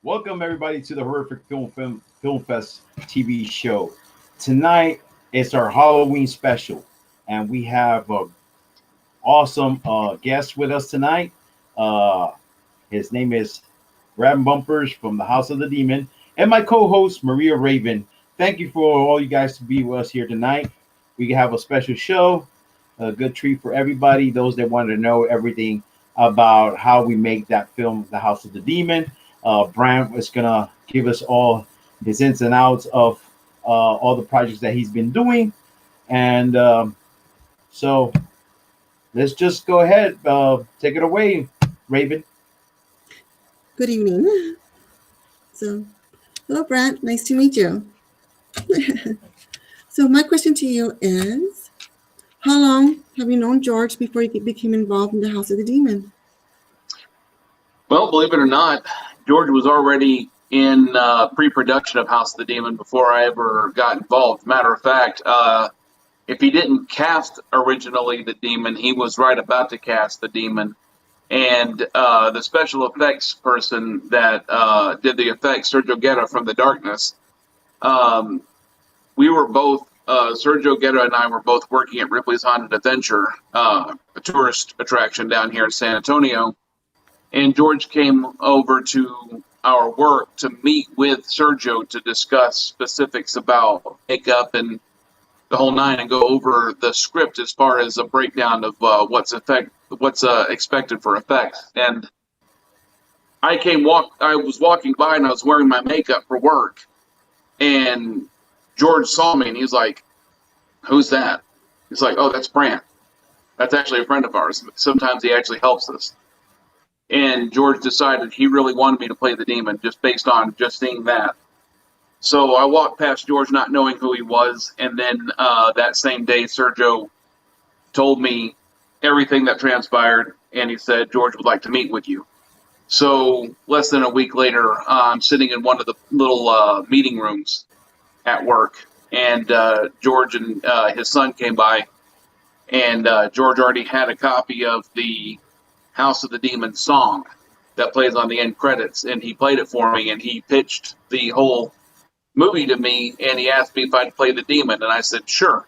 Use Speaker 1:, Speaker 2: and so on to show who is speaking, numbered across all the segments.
Speaker 1: Welcome everybody to the Horrific Film Fest TV show. Tonight it's our Halloween special, and we have a awesome guest with us tonight. Uh, his name is Grab Bumpers from the House of the Demon, and my co-host Maria Raven. Thank you for all you guys to be with us here tonight. We have a special show, a good treat for everybody. Those that want to know everything about how we make that film, The House of the Demon. Brant is gonna give us all his ins and outs of all the projects that he's been doing, and so let's just go ahead. Take it away, Raven.
Speaker 2: Good evening. So, hello, Brant. Nice to meet you. So, my question to you is, how long have you known George before you became involved in the House of the Demon?
Speaker 3: Well, believe it or not, George was already in pre-production of House of the Demon before I ever got involved. Matter of fact, if he didn't cast originally the demon, he was right about to cast the demon. And the special effects person that did the effects, Sergio Guerra from The Darkness, we were both, Sergio Guerra and I were both working at Ripley's Haunted Adventure, a tourist attraction down here in San Antonio. And George came over to our work to meet with Sergio to discuss specifics about makeup and the whole nine, and go over the script as far as a breakdown of what's expected for effects. And I was walking by and I was wearing my makeup for work, and George saw me and he's like, "Who's that?" He's like, "Oh, that's Brant. That's actually a friend of ours. Sometimes he actually helps us." And George decided he really wanted me to play the demon just based on just seeing that. So I walked past George not knowing who he was, and then that same day Sergio told me everything that transpired, and he said George would like to meet with you. So less than a week later, I'm sitting in one of the little meeting rooms at work, and George and his son came by, and George already had a copy of the House of the Demon song that plays on the end credits, and he played it for me, and he pitched the whole movie to me, and he asked me if I'd play the demon, and I said sure.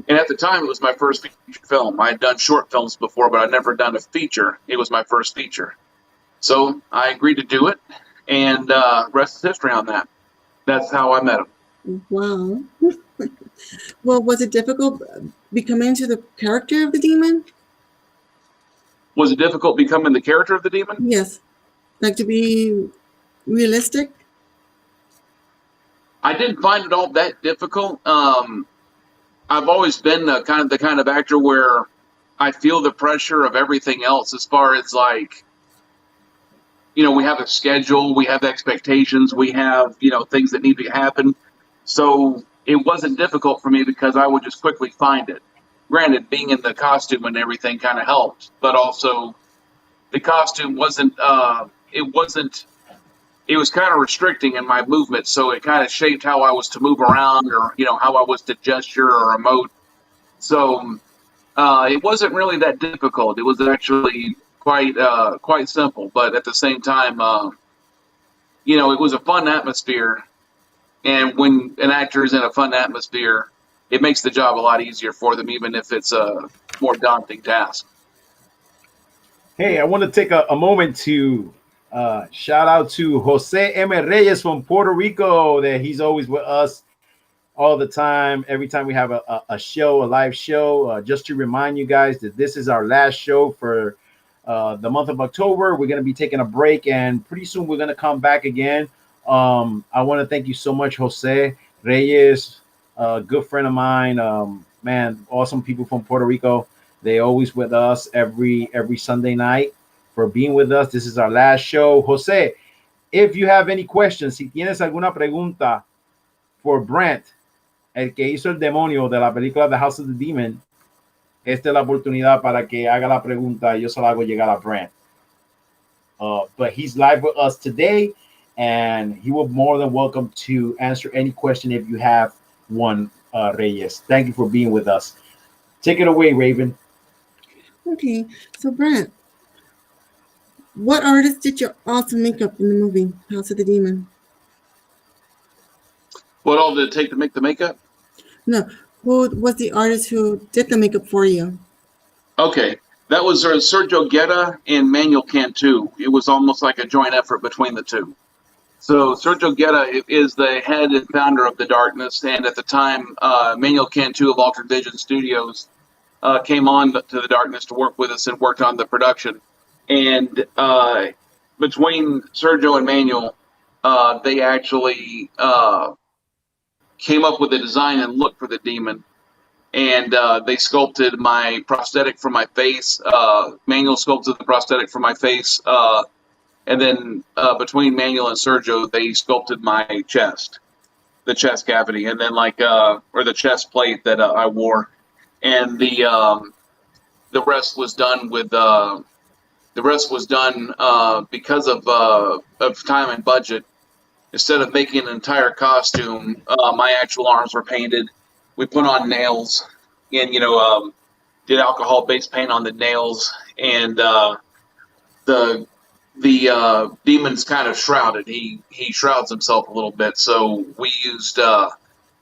Speaker 3: And at the time, it was my first feature film. I had done short films before, but I'd never done a feature. It was my first feature. So I agreed to do it, and rest is history on that. That's how I met him.
Speaker 2: Wow. Well, was it difficult becoming into the character of the demon?
Speaker 3: Was it difficult becoming the character of the demon?
Speaker 2: Yes. Like to be realistic?
Speaker 3: I didn't find it all that difficult. I've always been the kind of actor where I feel the pressure of everything else, as far as like, we have a schedule, we have expectations, we have, things that need to happen. So it wasn't difficult for me because I would just quickly find it. Granted, being in the costume and everything kind of helped, but also the costume wasn't, it was kind of restricting in my movement, so it kind of shaped how I was to move around, or how I was to gesture or emote. So it wasn't really that difficult. It was actually quite simple, but at the same time, it was a fun atmosphere. And when an actor is in a fun atmosphere, it makes the job a lot easier for them, even if it's a more daunting task.
Speaker 1: Hey, I want to take a moment to shout out to Jose M. Reyes from Puerto Rico. That he's always with us all the time. Every time we have a show, a live show, just to remind you guys that this is our last show for the month of October. We're going to be taking a break, and pretty soon we're going to come back again. I want to thank you so much, Jose Reyes, a good friend of mine. Man, awesome people from Puerto Rico. They always with us every Sunday night, for being with us. This is our last show. Jose, if you have any questions, si tienes alguna pregunta for Brant, el que hizo el demonio de la película The House of the Demon, esta es la oportunidad para que haga la pregunta y yo se la hago llegar a Brant. But he's live with us today, and he will more than welcome to answer any question if you have one, Reyes. Thank you for being with us. Take it away, Raven.
Speaker 2: Okay, so Brant, What artist did your awesome makeup in the movie House of the Demon?
Speaker 3: What all did it take to make the makeup?
Speaker 2: No, who was the artist who did the makeup for you?
Speaker 3: Okay, that was Sergio Guerra and Manuel Cantu. It was almost like a joint effort between the two. So Sergio Guerra is the head and founder of The Darkness, and at the time, Manuel Cantu of Altered Vision Studios came on to The Darkness to work with us and worked on the production. And between Sergio and Manuel, they actually came up with a design and look for the demon. And they sculpted my prosthetic for my face. Manuel sculpted the prosthetic for my face. And then between Manuel and Sergio, they sculpted my chest, the chest cavity, and then or the chest plate that I wore. And the rest was done with because of time and budget. Instead of making an entire costume, my actual arms were painted. We put on nails, and did alcohol-based paint on the nails, and the demon's kind of shrouded. He shrouds himself a little bit, so we used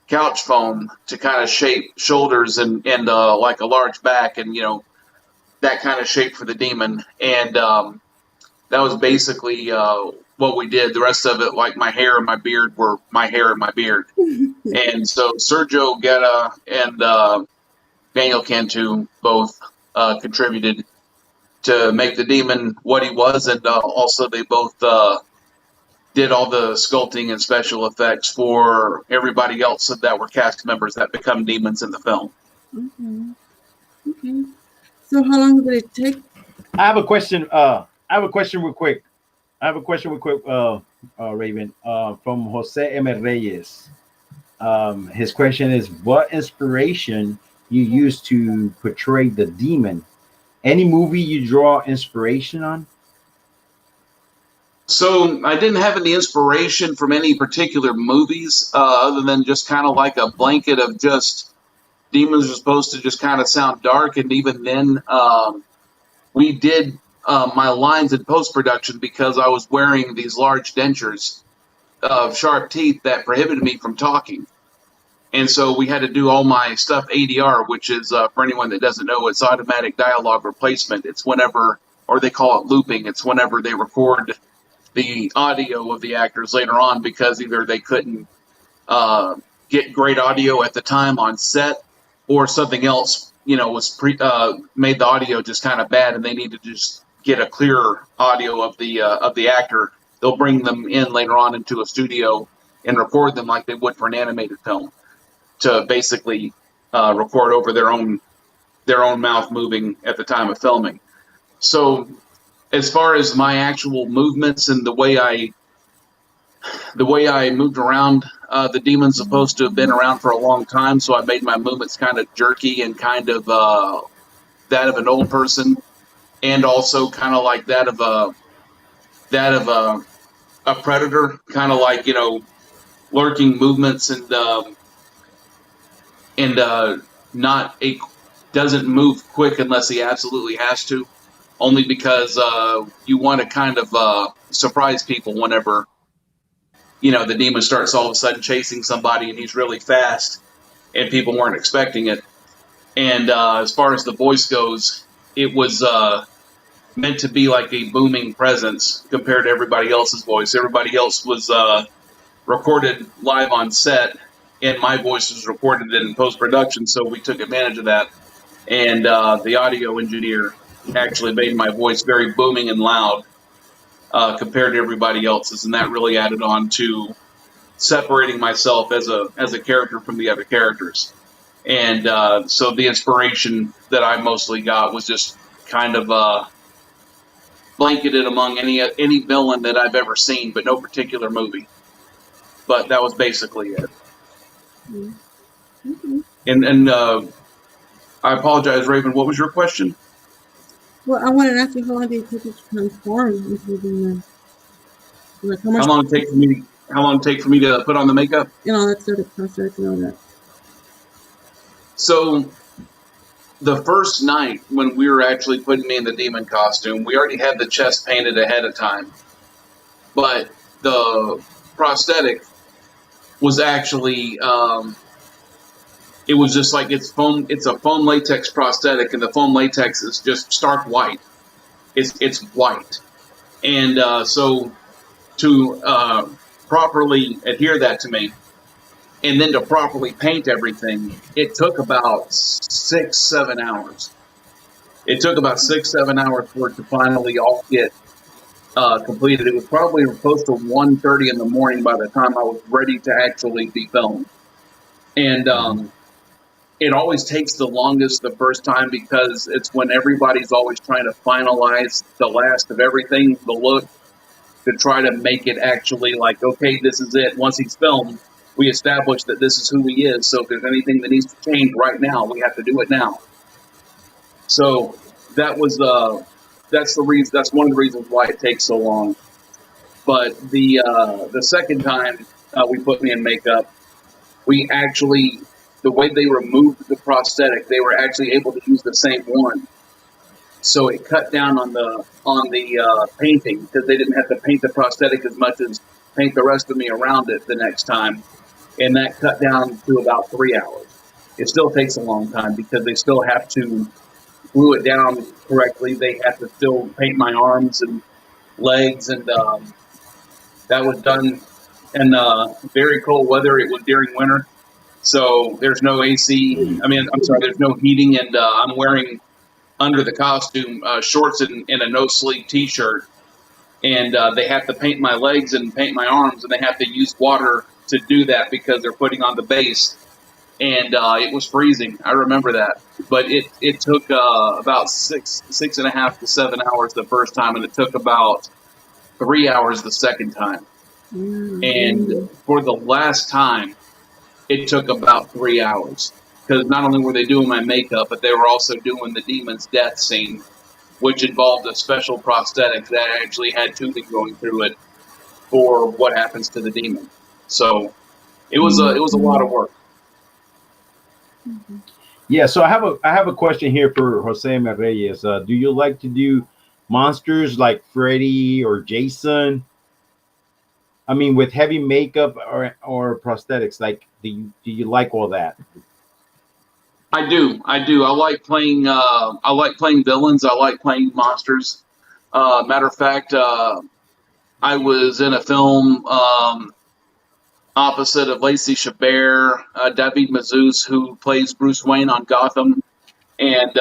Speaker 3: couch foam to kind of shape shoulders and like a large back, and that kind of shape for the demon. And that was basically what we did. The rest of it, like my hair and my beard, were my hair and my beard. And so Sergio Guerra and Manuel Cantu both contributed to make the demon what he was, and also they both did all the sculpting and special effects for everybody else that were cast members that become demons in the film.
Speaker 2: Okay. So how long did it take?
Speaker 1: I have a question. Real quick. Raven, from Jose M. Reyes. His question is, what inspiration you use to portray the demon? Any movie you draw inspiration on?
Speaker 3: So I didn't have any inspiration from any particular movies, other than just kind of like a blanket of just demons are supposed to just kind of sound dark. And even then, we did my lines in post-production because I was wearing these large dentures of sharp teeth that prohibited me from talking. And so we had to do all my stuff ADR, which is, for anyone that doesn't know, it's automatic dialogue replacement. It's whenever, or they call it looping, it's whenever they record the audio of the actors later on because either they couldn't get great audio at the time on set, or something else, was made the audio just kind of bad, and they need to just get a clearer audio of the actor. They'll bring them in later on into a studio and record them like they would for an animated film, to basically record over their own mouth moving at the time of filming. So as far as my actual movements and the way I moved around, the demon's supposed to have been around for a long time, so I made my movements kind of jerky and kind of that of an old person, and also kind of like that of a predator, kind of like lurking movements, and doesn't move quick unless he absolutely has to, only because you want to kind of surprise people whenever the demon starts all of a sudden chasing somebody and he's really fast and people weren't expecting it. And as far as the voice goes, it was meant to be like a booming presence compared to everybody else's voice. Everybody else was recorded live on set, and my voice was recorded in post-production, so we took advantage of that. And the audio engineer actually made my voice very booming and loud compared to everybody else's, and that really added on to separating myself as a character from the other characters. And so the inspiration that I mostly got was just kind of blanketed among any villain that I've ever seen, but no particular movie. But that was basically it.
Speaker 2: Mm-hmm.
Speaker 3: And I apologize, Raven. What was your question?
Speaker 2: Well, I wanted to ask you, how long did it take you to transform into the demon? Like how
Speaker 3: long did it take for me to put on the makeup?
Speaker 2: And all that sort of process and all that.
Speaker 3: So the first night when we were actually putting me in the demon costume, we already had the chest painted ahead of time, but the prosthetic was actually it was just like it's a foam latex prosthetic, and the foam latex is just stark white. It's white, and so to properly adhere that to me, and then to properly paint everything, it took about 6-7 hours. It took about 6-7 hours for it to finally all get completed. It was probably close to 1:30 in the morning by the time I was ready to actually be filmed. And it always takes the longest the first time because it's when everybody's always trying to finalize the last of everything, the look, to try to make it actually like, okay, this is it. Once he's filmed, we establish that this is who he is. So if there's anything that needs to change right now, we have to do it now. So that was that's the reason. That's one of the reasons why it takes so long. But the second time we put me in makeup, we actually, the way they removed the prosthetic, they were actually able to use the same one. So it cut down on the painting because they didn't have to paint the prosthetic as much as paint the rest of me around it the next time, and that cut down to about 3 hours. It still takes a long time because they still have to glue it down correctly. They have to still paint my arms and legs, and that was done in very cold weather. It was during winter, so there's no AC. I mean, I'm sorry, there's no heating, and I'm wearing under the costume shorts and a no-sleeve T-shirt, and they have to paint my legs and paint my arms, and they have to use water to do that because they're putting on the base, and it was freezing. I remember that, but it took about 6.5 to 7 hours the first time, and it took about 3 hours the second time. And for the last time, it took about 3 hours. Because not only were they doing my makeup, but they were also doing the demon's death scene, which involved a special prosthetic that actually had tubing going through it for what happens to the demon. So it was a lot of work.
Speaker 1: Yeah, so I have a question here for Jose M. Reyes. Do you like to do monsters like Freddy or Jason? I mean, with heavy makeup or prosthetics, like do you like all that?
Speaker 3: I do. I like playing. I like playing villains. I like playing monsters. Matter of fact, I was in a film opposite of Lacey Chabert, David Mazouz, who plays Bruce Wayne on Gotham, and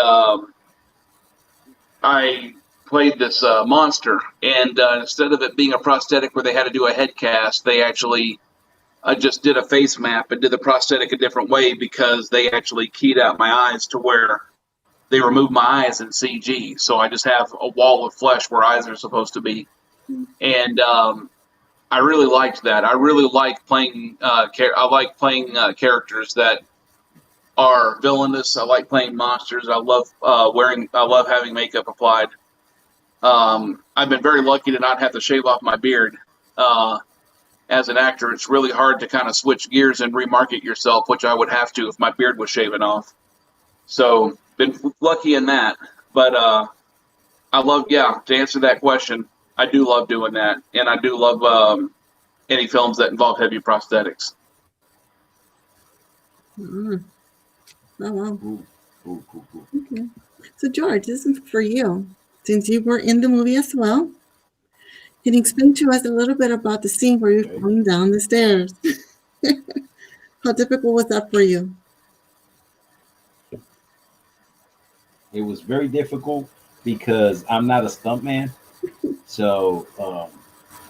Speaker 3: I played this monster. And instead of it being a prosthetic where they had to do a head cast, they actually just did a face map and did the prosthetic a different way because they actually keyed out my eyes to where they removed my eyes in CG. So I just have a wall of flesh where eyes are supposed to be. And I really liked that. I really like playing. I like playing characters that are villainous. I like playing monsters. I love I love having makeup applied. I've been very lucky to not have to shave off my beard. As an actor, it's really hard to kind of switch gears and remarket yourself, which I would have to if my beard was shaven off. So, been lucky in that. But I love, to answer that question, I do love doing that. And I do love any films that involve heavy prosthetics.
Speaker 2: Oh, wow.
Speaker 1: Cool.
Speaker 2: Okay. So, George, this is for you. Since you were in the movie as well, can you explain to us a little bit about the scene where you're going down the stairs? How difficult was that for you?
Speaker 1: It was very difficult because I'm not a stuntman. So,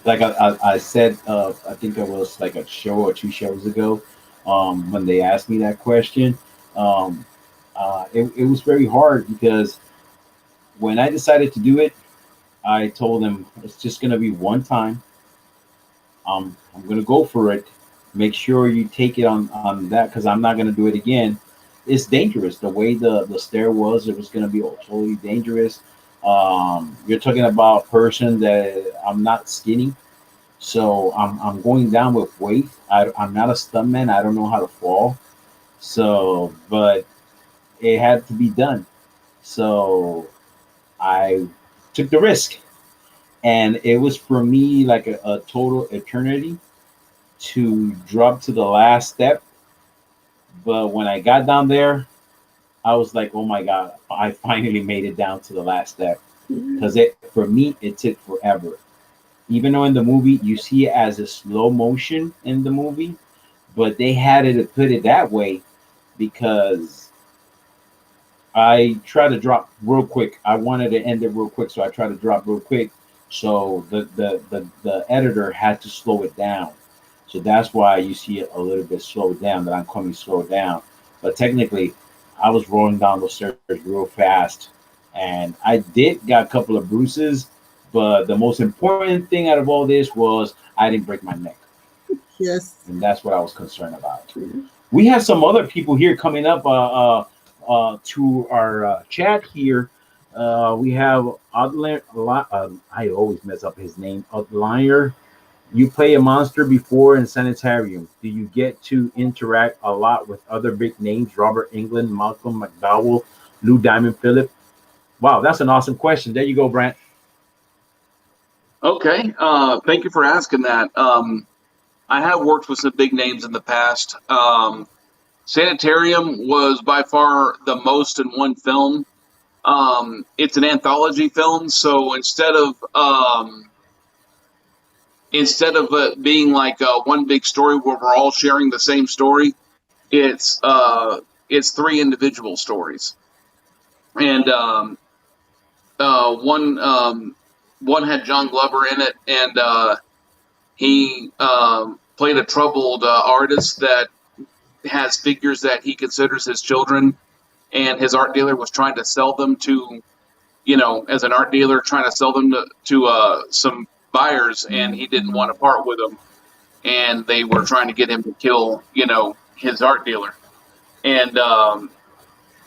Speaker 1: like I said, I think it was like a show or 2 shows ago, when they asked me that question. It was very hard because when I decided to do it, I told them it's just going to be one time. I'm going to go for it. Make sure you take it on that because I'm not going to do it again. It's dangerous. The way the stair was, it was going to be totally dangerous. You're talking about a person that I'm not skinny. So I'm going down with weight. I'm not a stuntman. I don't know how to fall. So, but it had to be done. So I took the risk, and it was for me like a total eternity to drop to the last step. But when I got down there, I was like, oh my God, I finally made it down to the last step. Because it for me, it took forever. Even though in the movie you see it as a slow motion in the movie, but they had to put it that way because I tried to drop real quick. I wanted to end it real quick, so I tried to drop real quick. So the editor had to slow it down. So that's why you see it a little bit slowed down, that I'm coming slowed down. But technically, I was rolling down those stairs real fast. And I did got a couple of bruises, but the most important thing out of all this was I didn't break my neck.
Speaker 2: Yes.
Speaker 1: And that's what I was concerned about. We have some other people here coming up to our chat here. We have I always mess up his name. Outlier. You play a monster before in Sanitarium. Do you get to interact a lot with other big names? Robert Englund, Malcolm McDowell, Lou Diamond Phillip. Wow, that's an awesome question. There you go, Brant.
Speaker 3: Okay, thank you for asking that. I have worked with some big names in the past. Sanitarium was by far the most in one film. It's an anthology film, so instead of it being like one big story where we're all sharing the same story, it's 3 individual stories, and one had John Glover in it, and he played a troubled artist that has figures that he considers his children, and his art dealer was trying to sell them to, as an art dealer, trying to sell them to some buyers, and he didn't want to part with them, and they were trying to get him to kill, his art dealer. And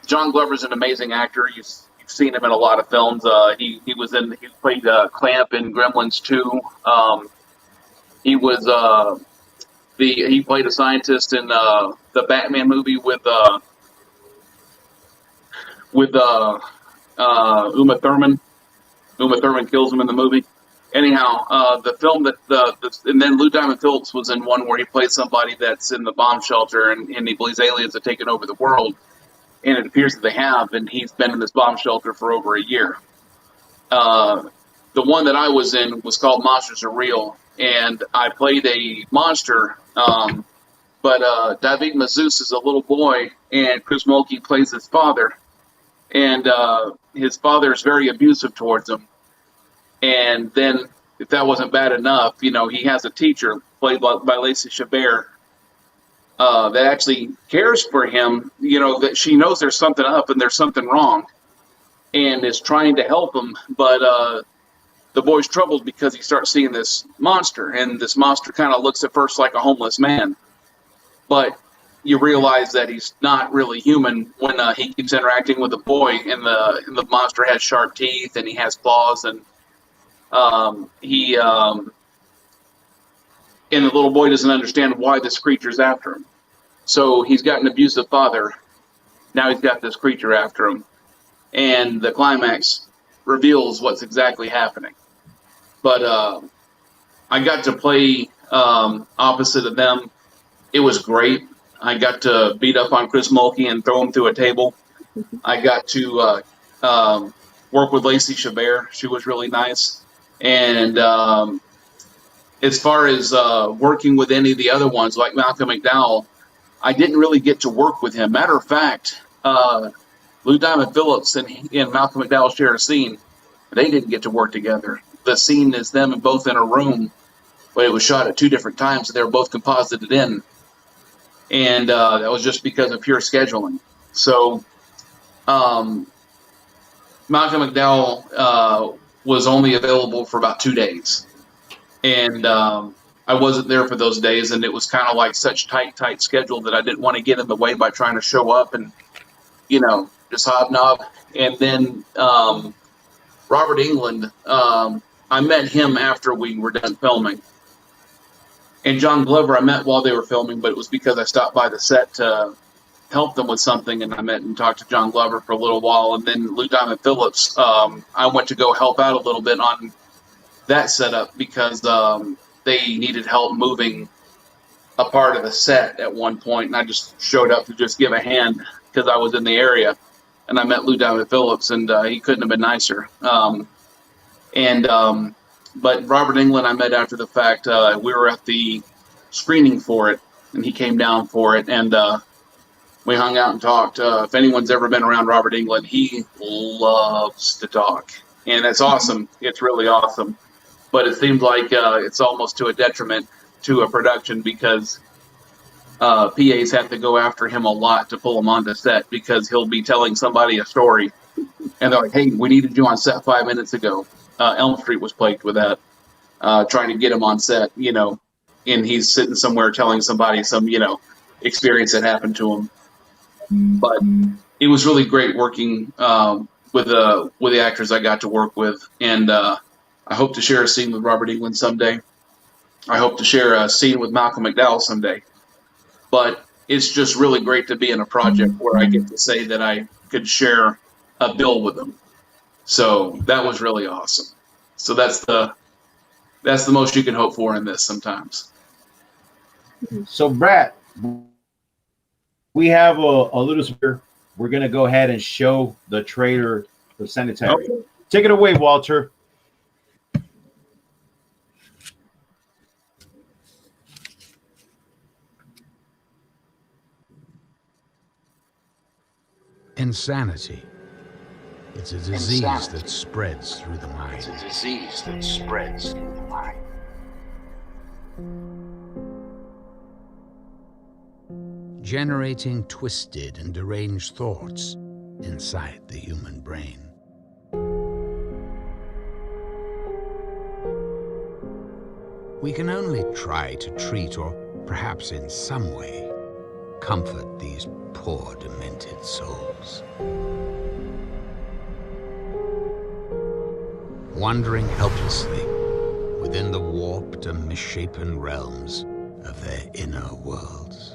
Speaker 3: John Glover's an amazing actor. You've seen him in a lot of films. He played Clamp in Gremlins 2. He played a scientist in the Batman movie with Uma Thurman. Uma Thurman kills him in the movie. Anyhow, the film and then Lou Diamond Phillips was in one where he plays somebody that's in the bomb shelter, and he believes aliens have taken over the world, and it appears that they have, and he's been in this bomb shelter for over a year. The one that I was in was called Monsters Are Real, and I played a monster, but David Mazouz is a little boy, and Chris Mulkey plays his father, and his father is very abusive towards him. And then, if that wasn't bad enough, he has a teacher played by Lacey Chabert that actually cares for him, that she knows there's something up and there's something wrong, and is trying to help him. But the boy's troubled because he starts seeing this monster, and this monster kind of looks at first like a homeless man, but you realize that he's not really human when he keeps interacting with the boy, and the monster has sharp teeth and he has claws, and and the little boy doesn't understand why this creature's after him. So he's got an abusive father. Now he's got this creature after him, and the climax reveals what's exactly happening. But I got to play opposite of them. It was great. I got to beat up on Chris Mulkey and throw him through a table. I got to work with Lacey Chabert. She was really nice. And as far as working with any of the other ones, like Malcolm McDowell, I didn't really get to work with him. Matter of fact, Lou Diamond Phillips and Malcolm McDowell share a scene. They didn't get to work together. The scene is them both in a room, but it was shot at 2 different times, and they were both composited in. And that was just because of pure scheduling. So Malcolm McDowell was only available for about 2 days. And I wasn't there for those days, and it was kind of like such tight schedule that I didn't want to get in the way by trying to show up and, just hobnob. And then Robert Englund, I met him after we were done filming. And John Glover I met while they were filming, but it was because I stopped by the set to help them with something, and I met and talked to John Glover for a little while, and then Lou Diamond Phillips. I went to go help out a little bit on that setup because they needed help moving a part of the set at one point, and I just showed up to just give a hand because I was in the area, and I met Lou Diamond Phillips, and he couldn't have been nicer. But Robert Englund I met after the fact. We were at the screening for it, and he came down for it, and we hung out and talked. If anyone's ever been around Robert Englund, he loves to talk, and that's awesome. It's really awesome. But it seems like it's almost to a detriment to a production because PAs have to go after him a lot to pull him onto set because he'll be telling somebody a story, and they're like, "Hey, we needed you on set 5 minutes ago." Elm Street was plagued with that, trying to get him on set, and he's sitting somewhere telling somebody some, experience that happened to him. But it was really great working with the actors I got to work with, and I hope to share a scene with Robert Englund someday. I hope to share a scene with Malcolm McDowell someday. But it's just really great to be in a project where I get to say that I could share a bill with them. So that was really awesome. So that's the most you can hope for in this sometimes.
Speaker 1: So Brad, we have a little spear. We're gonna go ahead and show the trailer for Sanitarium. Okay. Take it away, Walter.
Speaker 4: Insanity. It's a disease that spreads through the mind.
Speaker 5: It's a disease that spreads through the mind.
Speaker 4: Generating twisted and deranged thoughts inside the human brain. We can only try to treat or perhaps in some way comfort these poor demented souls. Wandering helplessly within the warped and misshapen realms of their inner worlds.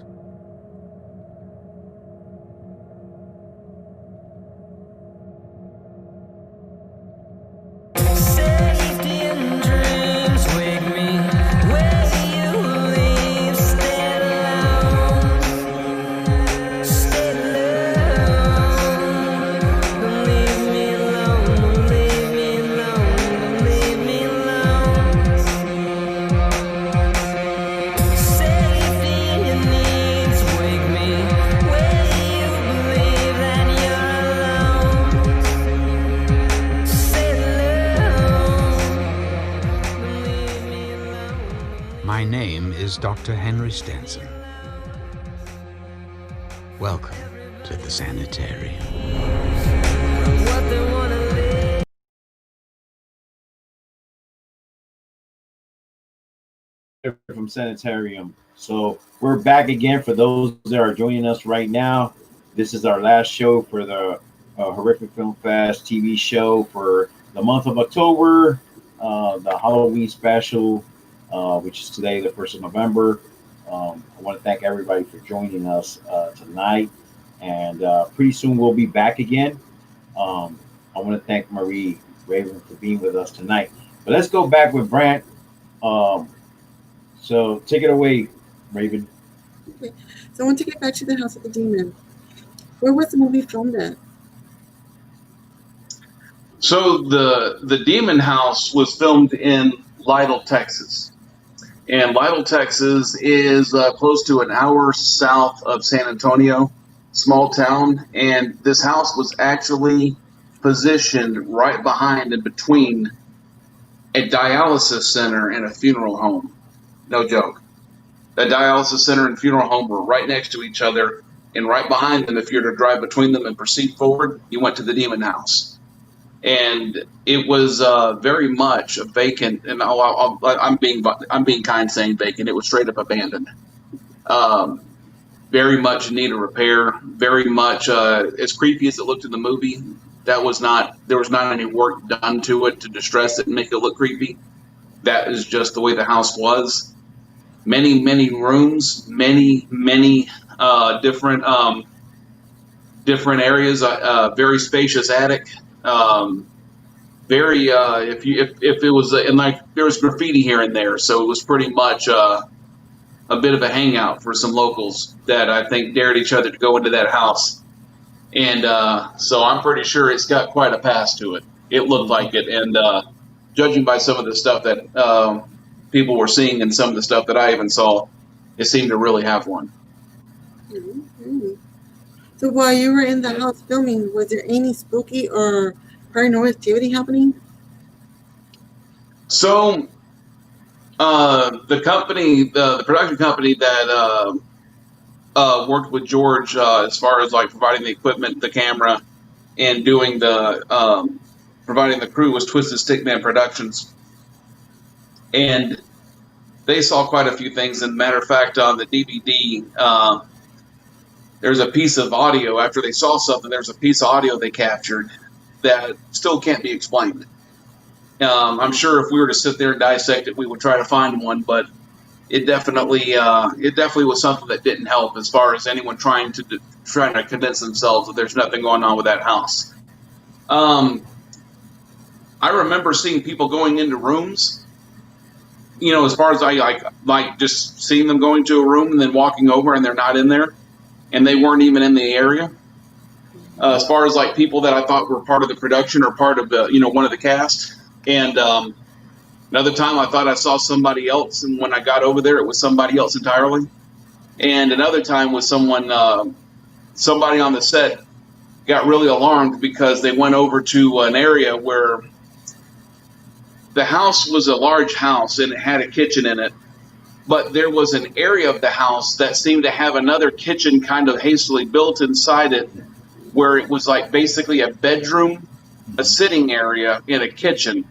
Speaker 4: My name is Dr. Henry Stanson. Welcome to the Sanitarium.
Speaker 1: From Sanitarium. So we're back again for those that are joining us right now. This is our last show for the Horrific Film Fest TV show for the month of October, the Halloween special, which is today, the 1st of November. I want to thank everybody for joining us tonight, and pretty soon we'll be back again. I want to thank Marie Raven for being with us tonight. But let's go back with Brant. So take it away, Raven.
Speaker 2: Okay, so I want to get back to the House of the Demon. Where was the movie filmed at?
Speaker 3: So the Demon House was filmed in Lytle, Texas. And Lytle, Texas is close to an hour south of San Antonio, small town. And this house was actually positioned right behind and between a dialysis center and a funeral home. No joke. The dialysis center and funeral home were right next to each other. And right behind them, if you were to drive between them and proceed forward, you went to the Demon House. And it was very much a vacant, and I'm being kind saying vacant. It was straight up abandoned. Very much in need of repair. Very much as creepy as it looked in the movie. There was not any work done to it to distress it and make it look creepy. That is just the way the house was. Many rooms, many different different areas. Very spacious attic. Very if it was and like there was graffiti here and there, so it was pretty much a bit of a hangout for some locals that I think dared each other to go into that house. And so I'm pretty sure it's got quite a past to it. It looked like it, and judging by some of the stuff that people were seeing and some of the stuff that I even saw, it seemed to really have one.
Speaker 2: Mhm. So while you were in the house filming, was there any spooky or paranormal activity happening?
Speaker 3: So the company, the production company that worked with George as far as like providing the equipment, the camera, and doing the providing the crew was Twisted Stickman Productions, and they saw quite a few things. And matter of fact, on the DVD, there's a piece of audio. After they saw something, there's a piece of audio they captured that still can't be explained. I'm sure if we were to sit there and dissect it, we would try to find one, but it definitely was something that didn't help as far as anyone trying to convince themselves that there's nothing going on with that house. I remember seeing people going into rooms, you know, as far as I like just seeing them going to a room and then walking over and they're not in there, and they weren't even in the area. As far as like people that I thought were part of the production or part of the, you know, one of the cast. And another time I thought I saw somebody else, and when I got over there, it was somebody else entirely. And another time was somebody on the set got really alarmed because they went over to an area where the house was a large house and it had a kitchen in it, but there was an area of the house that seemed to have another kitchen kind of hastily built inside it, where it was like basically a bedroom, a sitting area, and a kitchen.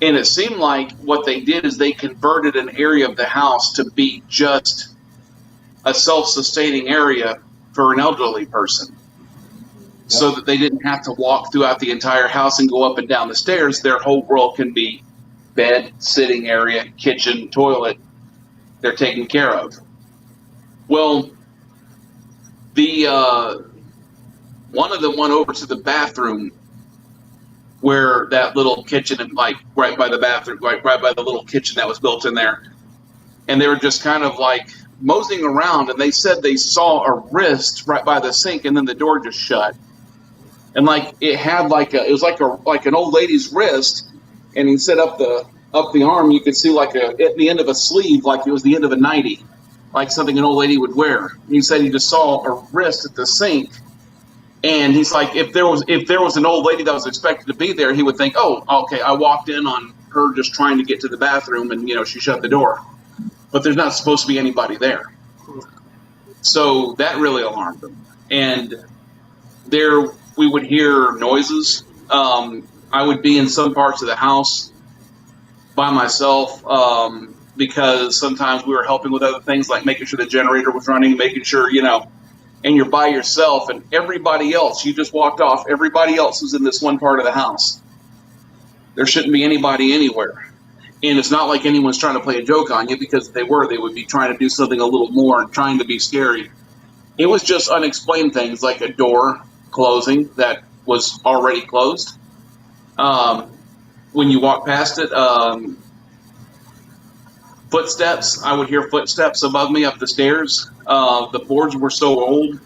Speaker 3: And it seemed like what they did is they converted an area of the house to be just a self-sustaining area for an elderly person. Yep. So that they didn't have to walk throughout the entire house and go up and down the stairs. Their whole world can be bed, sitting area, kitchen, toilet. They're taken care of. Well, the one of them went over to the bathroom where that little kitchen, and like right by the bathroom, right by the little kitchen that was built in there. And they were just kind of like moseying around, and they said they saw a wrist right by the sink, and then the door just shut. And like it had it was like an old lady's wrist, and instead up the arm, you could see like at the end of a sleeve, like it was the end of a nightie, like something an old lady would wear. And he said he just saw a wrist at the sink. And he's like, if there was an old lady that was expected to be there, he would think, oh, okay, I walked in on her just trying to get to the bathroom, and, you know, she shut the door. But there's not supposed to be anybody there. So that really alarmed them. And there we would hear noises. I would be in some parts of the house by myself because sometimes we were helping with other things, like making sure the generator was running, making sure, you know, and you're by yourself, and everybody else, you just walked off, everybody else was in this one part of the house. There shouldn't be anybody anywhere. And it's not like anyone's trying to play a joke on you, because if they were, they would be trying to do something a little more and trying to be scary. It was just unexplained things, like a door closing that was already closed. When you walk past it, footsteps, I would hear footsteps above me up the stairs. The boards were so old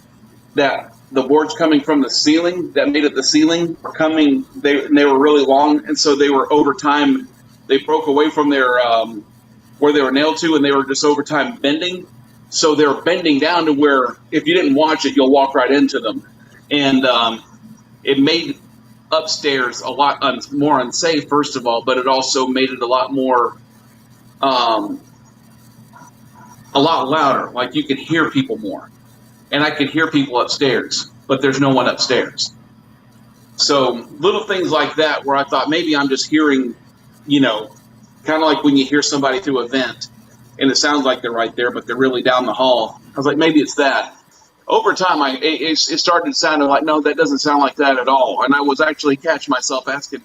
Speaker 3: that the boards coming from the ceiling that made it the ceiling were coming, they were really long, and so they were over time, they broke away from their where they were nailed to, and they were just over time bending. So they were bending down to where if you didn't watch it, you'll walk right into them. And it made upstairs a lot more unsafe, first of all, but it also made it a lot more a lot louder, like you could hear people more. And I could hear people upstairs, but there's no one upstairs. So little things like that where I thought maybe I'm just hearing, you know, kind of like when you hear somebody through a vent and it sounds like they're right there, but they're really down the hall. I was like, maybe it's that. Over time, it started sounding like, no, that doesn't sound like that at all. And I was actually catching myself asking,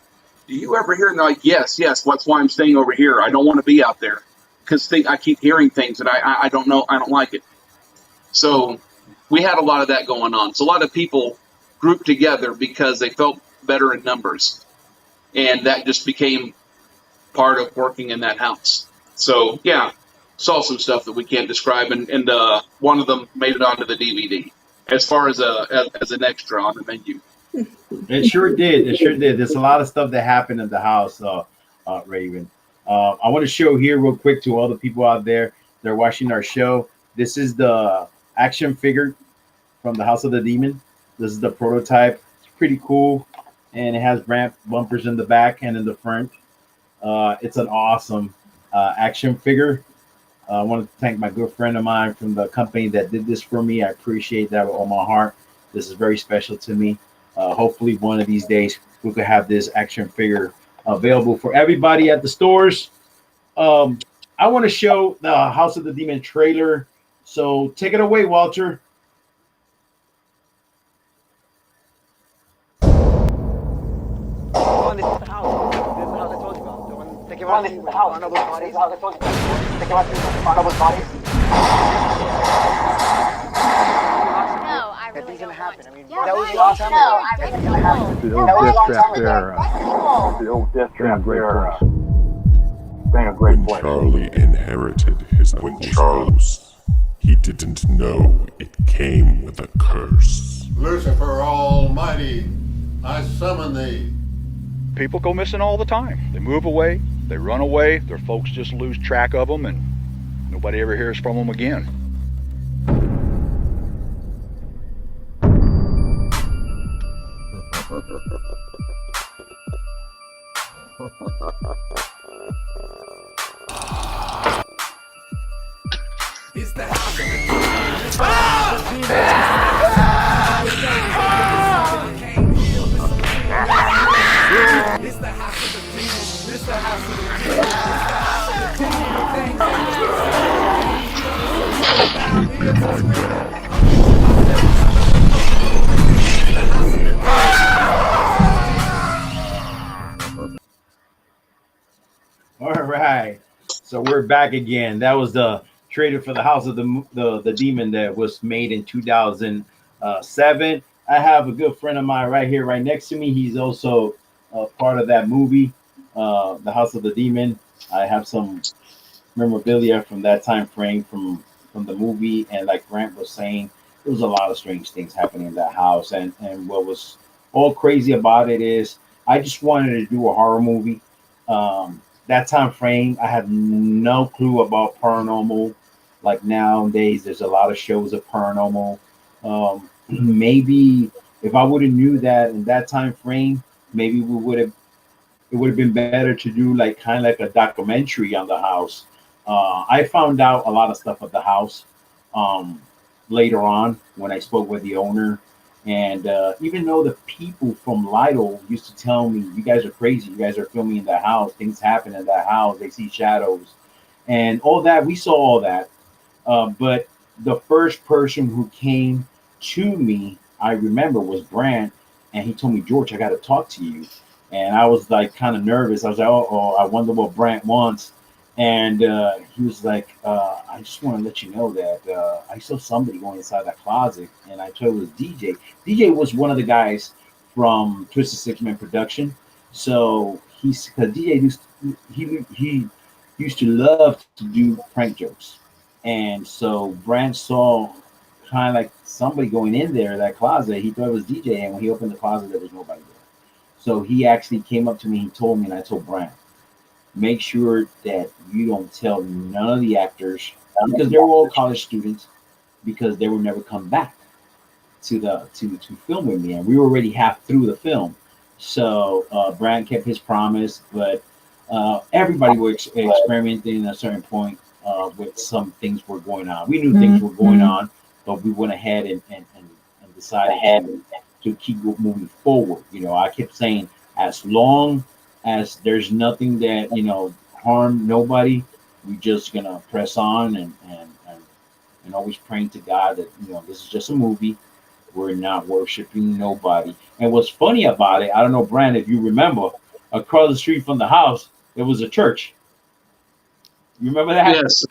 Speaker 3: do you ever hear? And they're like, yes, that's why I'm staying over here. I don't want to be out there because I keep hearing things and I don't know, I don't like it. So we had a lot of that going on. So a lot of people grouped together because they felt better in numbers. And that just became part of working in that house. So, yeah, saw some stuff that we can't describe. And one of them made it onto the DVD as far as an extra on the menu.
Speaker 1: It sure did. It sure did. There's a lot of stuff that happened in the house, Raven. I want to show here real quick to all the people out there that are watching our show. This is the action figure from the House of the Demon. This is the prototype. It's pretty cool, and it has ramp bumpers in the back and in the front. It's an awesome action figure. I want to thank my good friend of mine from the company that did this for me. I appreciate that with all my heart. This is very special to me. Hopefully one of these days we could have this action figure available for everybody at the stores. I want to show the House of the Demon trailer. So take it away, Walter.
Speaker 6: This is the house. This is the house I told you about. The one that came out of the house. One of those bodies. This is the house I told you about. They came out of one of those bodies.
Speaker 7: No, I really
Speaker 6: Nothing's
Speaker 7: don't
Speaker 6: gonna happen.
Speaker 7: want
Speaker 6: I mean,
Speaker 7: Yeah,
Speaker 6: that was
Speaker 7: right.
Speaker 6: a long time
Speaker 7: No,
Speaker 6: ago.
Speaker 7: I really
Speaker 6: Nothing's
Speaker 7: don't
Speaker 6: gonna happen.
Speaker 7: want
Speaker 8: The
Speaker 6: That
Speaker 8: old
Speaker 6: was a long
Speaker 8: death trap
Speaker 6: time
Speaker 8: there.
Speaker 6: ago.
Speaker 8: The old death trap there. Staying a great
Speaker 9: When
Speaker 8: place.
Speaker 9: Charlie inherited his uncle's house, he didn't know it came with a curse.
Speaker 10: Lucifer Almighty, I summon thee.
Speaker 11: People go missing all the time. They move away, they run away, their folks just lose track of them, and nobody ever hears from them again.
Speaker 1: All right, so we're back again. That was the trailer for the House of the Demon that was made in 2007. I have a good friend of mine right here, right next to me. He's also part of that movie, the House of the Demon. I have some memorabilia from that time frame from the movie, and like Grant was saying, there was a lot of strange things happening in that house. And what was all crazy about it is I just wanted to do a horror movie. That time frame, I had no clue about paranormal. Like nowadays, there's a lot of shows of paranormal. Maybe if I would have knew that in that time frame, maybe it would have been better to do like kind of like a documentary on the house. I found out a lot of stuff at the house later on when I spoke with the owner. And even though the people from Lidl used to tell me, you guys are crazy, you guys are filming in that house, things happen in that house, they see shadows and all that, we saw all that. But the first person who came to me, I remember, was Brant, and he told me, George, I got to talk to you. And I was like kind of nervous. I was like, oh, I wonder what Brant wants. And he was like, I just want to let you know that I saw somebody going inside that closet. And I told it was DJ. DJ was one of the guys from Twisted Six Man Production. So because DJ he used to love to do prank jokes. And so Brant saw kind of like somebody going in there, that closet. He thought it was DJ. And when he opened the closet, there was nobody there. So he actually came up to me, he told me, and I told Brant, make sure that you don't tell none of the actors, because they were all college students, because they would never come back to film with me, and we were already half through the film. So Brant kept his promise, but everybody was experimenting at a certain point with some things were going on. We knew things were going on, but we went ahead and decided to keep moving forward. You know, I kept saying, as long as there's nothing that, you know, harm nobody, we just gonna press on and always praying to God that, you know, this is just a movie. We're not worshiping nobody. And what's funny about it, I don't know, Brand, if you remember, across the street from the house, there was a church. You remember that?
Speaker 3: Yes.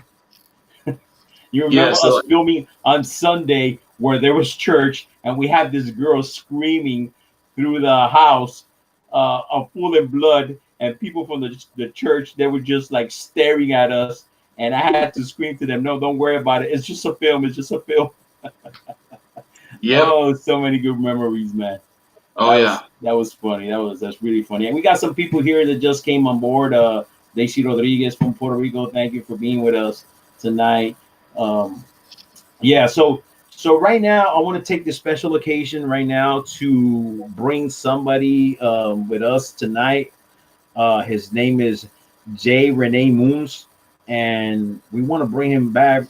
Speaker 1: You remember us filming on Sunday where there was church, and we had this girl screaming through the house, full in blood, and people from the church, they were just like staring at us, and I had to scream to them, "No, don't worry about it. It's just a film. It's just a film."
Speaker 3: Yeah.
Speaker 1: Oh, so many good memories, man. That was funny. That's really funny. And we got some people here that just came on board. Daisy Rodriguez from Puerto Rico. Thank you for being with us tonight. Yeah. So right now, I want to take this special occasion right now to bring somebody with us tonight. His name is J. Rene Moons, and we want to bring him back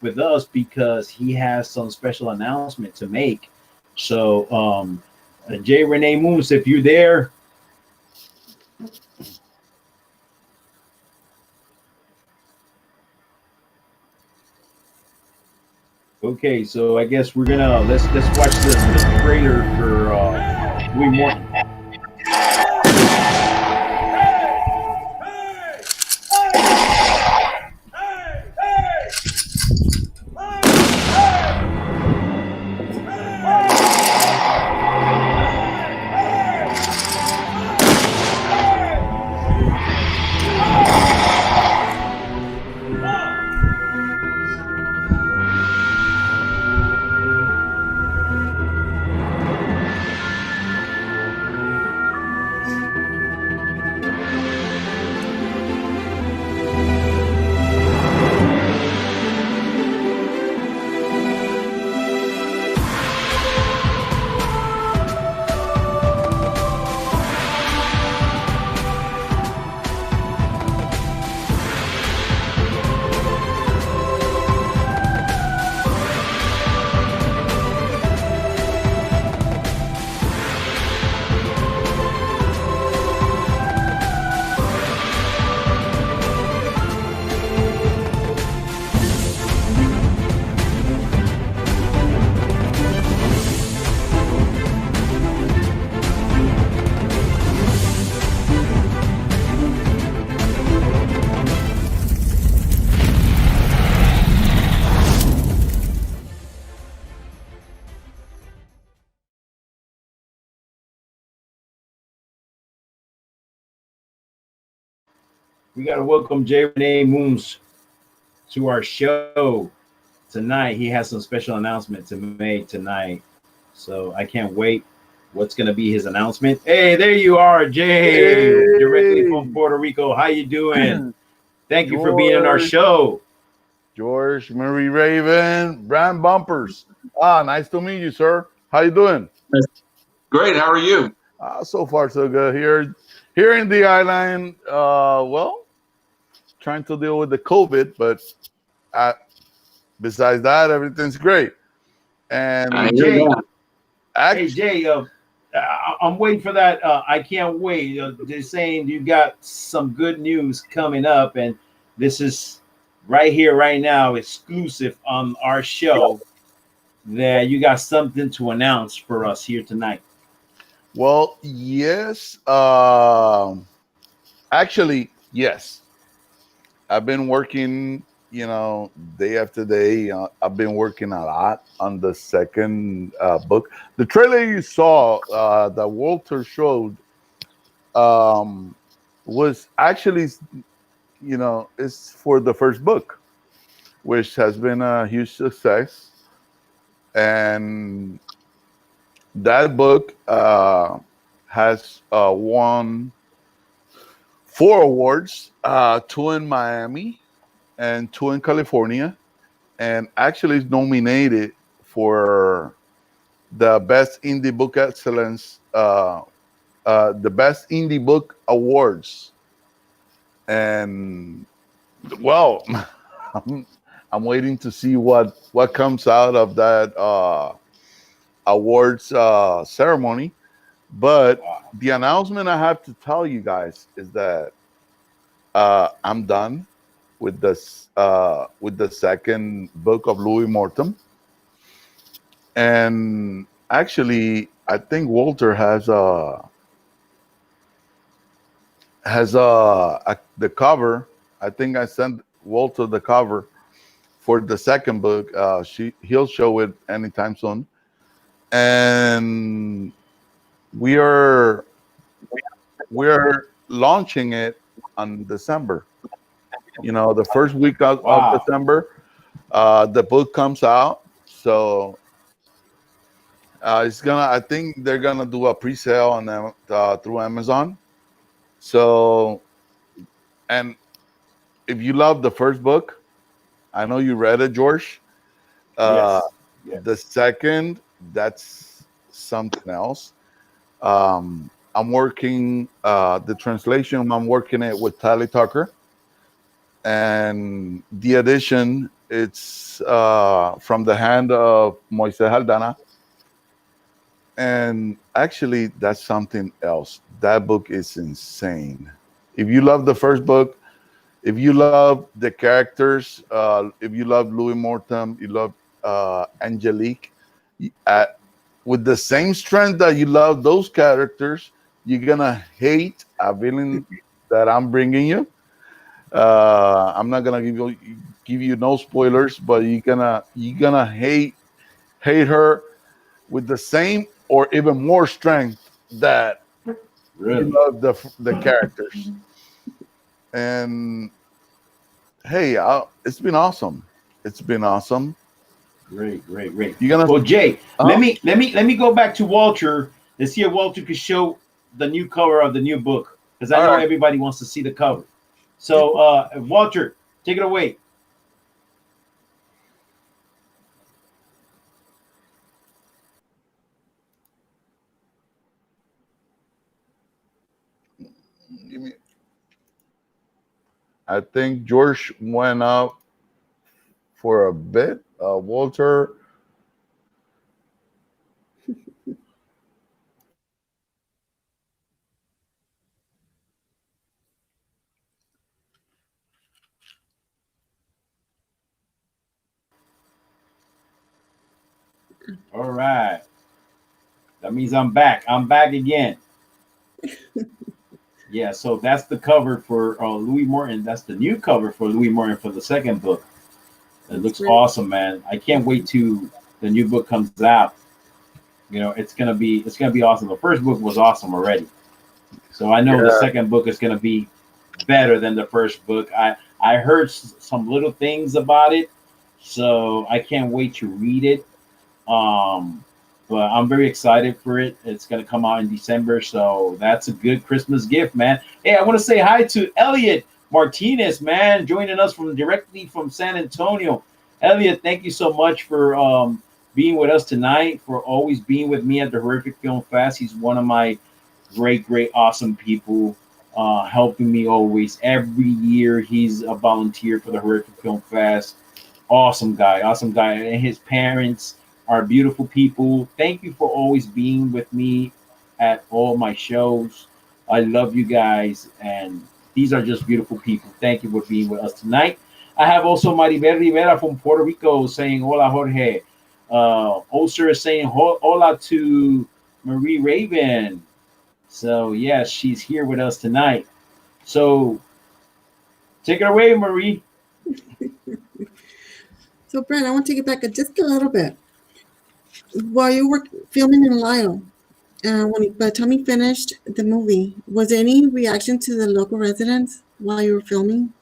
Speaker 1: with us because he has some special announcement to make. So, J. Rene Moons, if you're there. Okay, so I guess we're gonna let's watch this trailer for Louis Morton. We got to welcome J. Rene Moons to our show tonight. He has some special announcement to make tonight, so I can't wait. What's going to be his announcement? Hey, there you are, Jay, directly from Puerto Rico. How you doing? Thank you for being on our show.
Speaker 12: George, Mary Raven, Brand Bumpers. Nice to meet you, sir. How you doing?
Speaker 3: Great. How are you?
Speaker 12: So far, so good. Here in the island, well, trying to deal with the COVID, but besides that, everything's great. And
Speaker 1: Jay, hey Jay, I'm waiting for that. I can't wait. They're saying you got some good news coming up, and this is right here, right now, exclusive on our show. That you got something to announce for us here tonight.
Speaker 12: Well, yes. Actually, yes. I've been working, day after day. I've been working a lot on the second book. The trailer you saw that Walter showed was actually, it's for the first book, which has been a huge success. And that book has won 4 awards, 2 in Miami and 2 in California, and actually is nominated for the Best Indie Book Excellence, the Best Indie Book Awards. And, well, I'm waiting to see what comes out of that awards ceremony. But the announcement I have to tell you guys is that I'm done with this with the second book of Louis Morton. And actually, I think Walter has the cover. I think I sent Walter the cover for the second book. He'll show it anytime soon. and we are launching it on December. The first week of December, the book comes out. So I think they're gonna do a pre-sale on them through Amazon. So, and if you love the first book, I know you read it, George.
Speaker 1: Yes.
Speaker 12: The second, that's something else. I'm working the translation. I'm working it with Tally Tucker, and the edition, it's from the hand of Moisés Aldana. And actually, that's something else. That book is insane. If you love the first book, if you love the characters, if you love Louis Mortimer, you love Angelique, with the same strength that you love those characters, you're gonna hate a villain that I'm bringing you. I'm not gonna give you no spoilers, but you're gonna hate her with the same or even more strength that you love the characters. And hey, it's been awesome. It's been awesome.
Speaker 1: Great. Well, Jay, let me go back to Walter. Let's see if Walter could show the new cover of the new book, because I know everybody wants to see the cover. So, Walter, take it away.
Speaker 12: I think George went up for a bit. Walter.
Speaker 1: All right. That means I'm back. I'm back again. Yeah, so that's the cover for Louis Morton. That's the new cover for Louis Morton for the second book. It looks awesome, man. I can't wait till the new book comes out. It's gonna be awesome. The first book was awesome already, so I know the second book is gonna be better than the first book. I heard some little things about it, so I can't wait to read it. But I'm very excited for it. It's going to come out in December, so that's a good Christmas gift, man. Hey, I want to say hi to Elliot Martinez, man, joining us directly from San Antonio. Elliot, thank you so much for being with us tonight, for always being with me at the Horrific Film Fest. He's one of my great, awesome people, helping me always. Every year, he's a volunteer for the Horrific Film Fest. Awesome guy. And his parents are beautiful people. Thank you for always being with me at all my shows. I love you guys, and these are just beautiful people. Thank you for being with us tonight. I have also Maribel Rivera from Puerto Rico saying hola, Jorge. Oser is saying hola to Marie Raven. So yes, she's here with us tonight. So take it away, Marie.
Speaker 2: So Brad, I want to take it back just a little bit. While you were filming in Lyle, by the time you finished the movie, was there any reaction to the local residents while you were filming?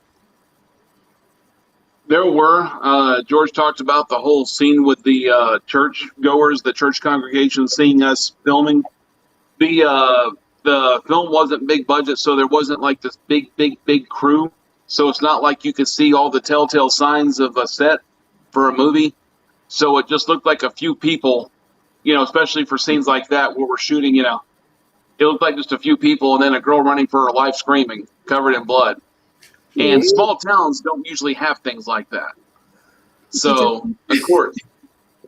Speaker 3: There were. George talked about the whole scene with the church goers, the church congregation seeing us filming. The film wasn't big budget, so there wasn't like this big crew. So it's not like you could see all the telltale signs of a set for a movie. So it just looked like a few people, especially for scenes like that where we're shooting, it looked like just a few people and then a girl running for her life screaming, covered in blood. And small towns don't usually have things like that. So, of course,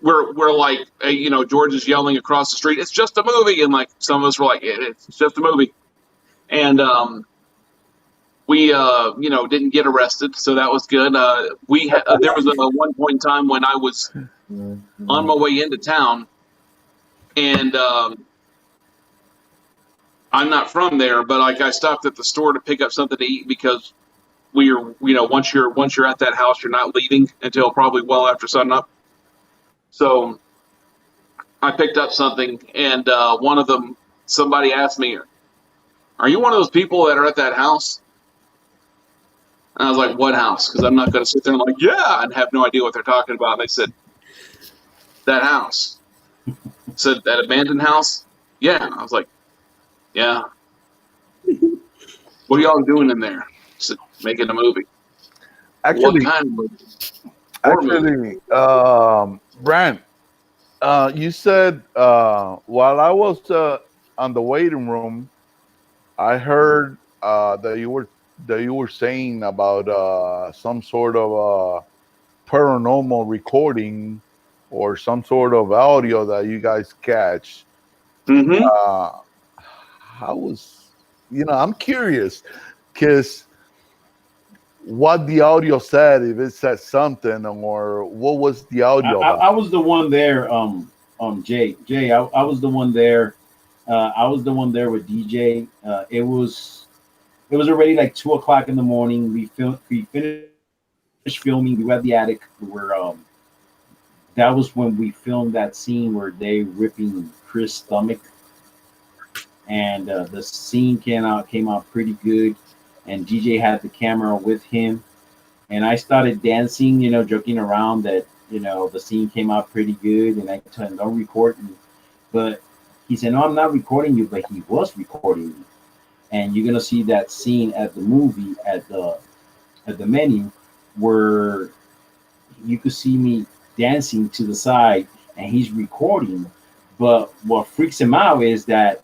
Speaker 3: we're like, George is yelling across the street, it's just a movie. And like some of us were like, it's just a movie. And we, didn't get arrested. So that was good. There was a one point in time when I was on my way into town, and I'm not from there, but like I stopped at the store to pick up something to eat because once you're at that house, you're not leaving until probably well after sunup. So I picked up something, and one of them, somebody asked me, "Are you one of those people that are at that house?" And I was like, "What house?" Because I'm not going to sit there and like, "Yeah," and have no idea what they're talking about. And they said, "That house." I said, "That abandoned house?" "Yeah." I was like, "Yeah." "What are y'all doing in there?" I said, "Making a movie."
Speaker 12: Actually,
Speaker 3: "What kind of movie?"
Speaker 12: Brand, you said while I was on the waiting room, I heard that you were saying about some sort of paranormal recording or some sort of audio that you guys catch.
Speaker 3: Mm-hmm.
Speaker 12: How was, I'm curious because what the audio said, if it said something, or what was the audio about?
Speaker 1: I was the one there, Jay, I was the one there. I was the one there with DJ. It was already like 2:00 in the morning. We finished filming. We were at the attic. That was when we filmed that scene where they ripping Chris' stomach, and the scene came out pretty good. And DJ had the camera with him, and I started dancing, joking around that the scene came out pretty good, and I told him, "Don't record me," but he said, "No, I'm not recording you," but he was recording me. And you're gonna see that scene at the movie at the menu where you could see me dancing to the side and he's recording. But what freaks him out is that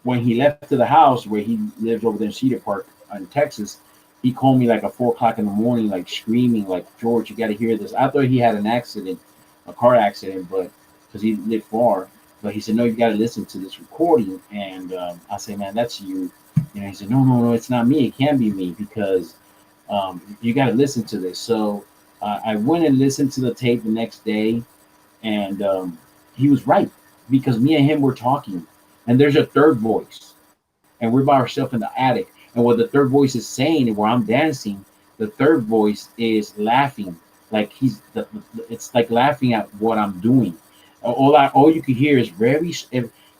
Speaker 1: when he left to the house where he lives over there in Cedar Park in Texas, he called me like at 4:00 in the morning, like screaming, like, "George, you got to hear this." I thought he had an accident, a car accident, but because he lived far. But he said, "No, you got to listen to this recording." And I said, "Man, that's you." He said, No, it's not me. It can't be me because you got to listen to this. So I went and listened to the tape the next day, and he was right because me and him were talking, and there's a third voice, and we're by ourselves in the attic. And what the third voice is saying, and where I'm dancing, the third voice is laughing, like it's like laughing at what I'm doing. All you can hear is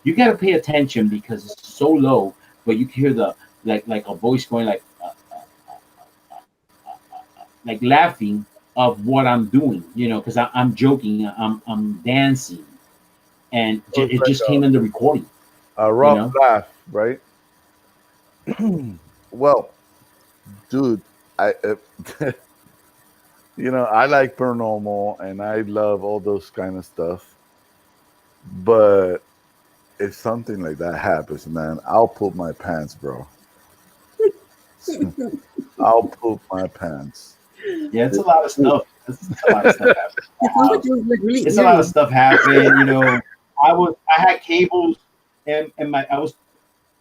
Speaker 1: you got to pay attention because it's so low, but you can hear the like a voice going like laughing of what I'm doing, because I'm joking, I'm dancing, and it just came in the recording.
Speaker 12: A rough laugh, right? Well, dude, I I like paranormal and I love all those kind of stuff. But if something like that happens, man, I'll poop my pants, bro. I'll poop my pants.
Speaker 1: Yeah, it's a lot of stuff. It's a lot of stuff happened. It's a lot of stuff happened. I had cables, and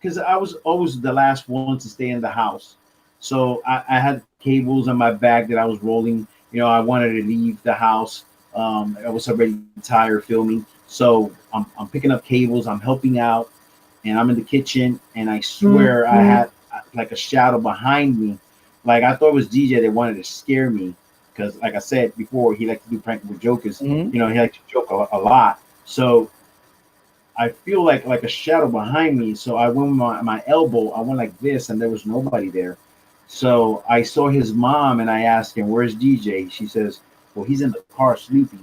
Speaker 1: because I was always the last one to stay in the house, so I had cables on my bag that I was rolling. I wanted to leave the house. I was already tired filming, so I'm picking up cables. I'm helping out, and I'm in the kitchen, and I swear I had like a shadow behind me. Like I thought it was DJ that wanted to scare me because, like I said before, he liked to do practical jokers. He liked to joke a lot. So I feel like a shadow behind me. So I went with my elbow. I went like this, and there was nobody there. So I saw his mom, and I asked him, "Where's DJ?" She says, "Well, he's in the car sleeping."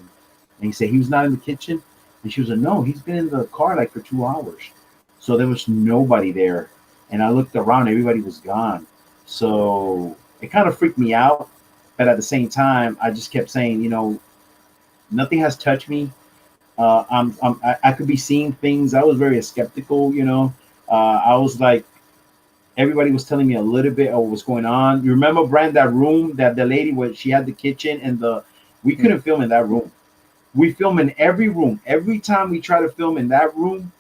Speaker 1: And he said, "He was not in the kitchen?" And she was like, "No, he's been in the car like for 2 hours." So there was nobody there. And I looked around, everybody was gone. So it kind of freaked me out. But at the same time, I just kept saying, nothing has touched me. I could be seeing things. I was very skeptical, I was like, everybody was telling me a little bit of what was going on. You remember, Brand, that room that the lady where she had the kitchen and we couldn't film in that room. We film in every room. Every time we try to film in that room,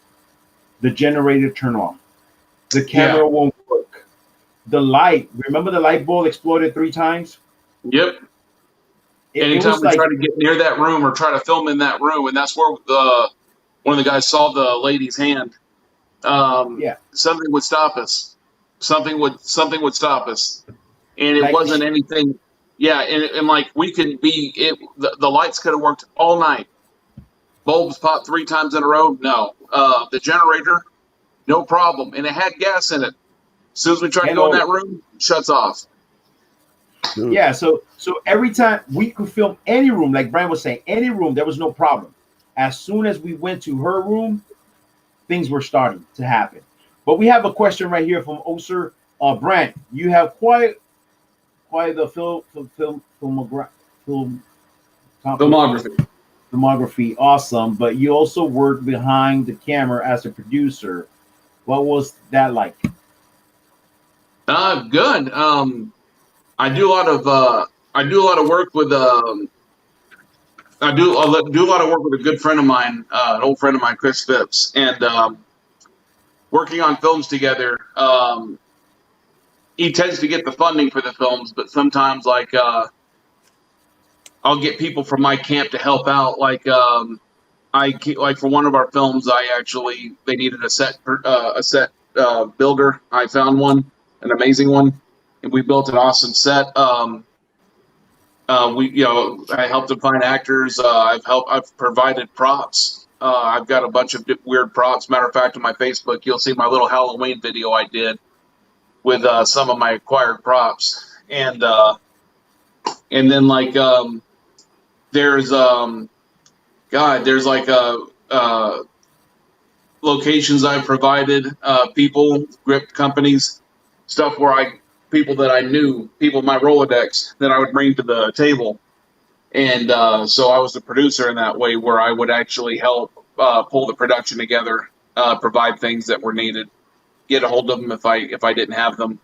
Speaker 1: the generator turned off. The camera won't work. The light, remember the light bulb exploded 3 times?
Speaker 3: Yep. Anytime we try to get near that room or try to film in that room, and that's where one of the guys saw the lady's hand. Something would stop us. Something would stop us, and it wasn't anything. Yeah, and like we could be. The lights could have worked all night, Bulbs popped 3 times in a row? No. The generator, no problem. And it had gas in it. As soon as we try to go in that room, shuts off.
Speaker 12: Dude.
Speaker 1: Yeah, so every time we could film any room, like Brian was saying, any room, there was no problem. As soon as we went to her room, things were starting to happen. But we have a question right here from Oser. Brent, you have quite the filmography, awesome. But you also worked behind the camera as a producer. What was that like?
Speaker 3: Good. I do a lot of work with I do a lot of work with a good friend of mine, an old friend of mine, Chris Phipps, and working on films together. He tends to get the funding for the films, but sometimes I'll get people from my camp to help out. Like for one of our films, they needed a set builder. I found one, an amazing one, and we built an awesome set. I helped them find actors. I've provided props. I've got a bunch of weird props. Matter of fact, on my Facebook, you'll see my little Halloween video I did with some of my acquired props. And then there's locations I've provided, people, grip companies, stuff where people that I knew, people in my Rolodex that I would bring to the table. And so I was the producer in that way, where I would actually help pull the production together, provide things that were needed, get a hold of them if I didn't have them.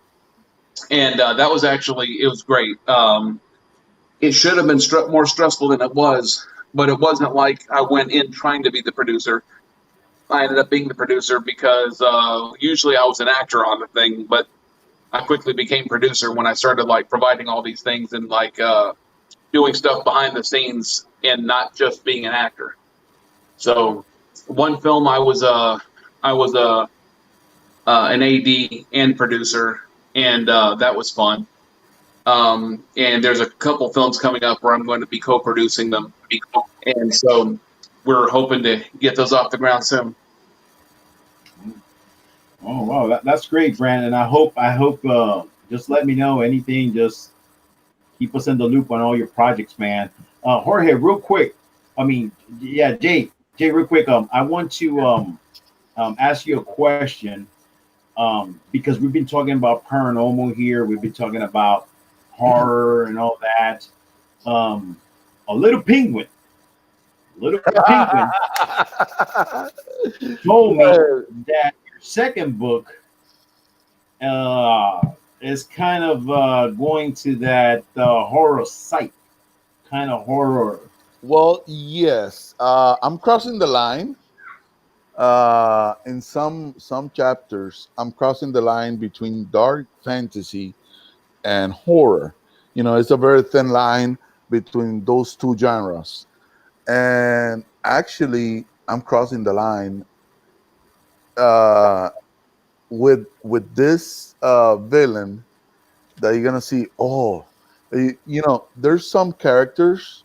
Speaker 3: And that was it was great. It should have been more stressful than it was, but it wasn't like I went in trying to be the producer. I ended up being the producer because usually I was an actor on the thing, but I quickly became producer when I started providing all these things and doing stuff behind the scenes and not just being an actor. So one film I was an AD and producer, and that was fun. And there's a couple films coming up where I'm going to be co-producing them, and so we're hoping to get those off the ground soon.
Speaker 1: Oh wow, that's great, Brandon. I hope just let me know anything. Just keep us in the loop on all your projects, man. Jorge, real quick. Jay, real quick. I want to ask you a question. Because we've been talking about paranormal here, we've been talking about horror and all that. A little penguin told me that your second book is kind of going to that horror site, kind of horror.
Speaker 12: Well, yes, I'm crossing the line. In some chapters, I'm crossing the line between dark fantasy and horror. It's a very thin line between those two genres. And actually, I'm crossing the line with this villain that you're gonna see. There's some characters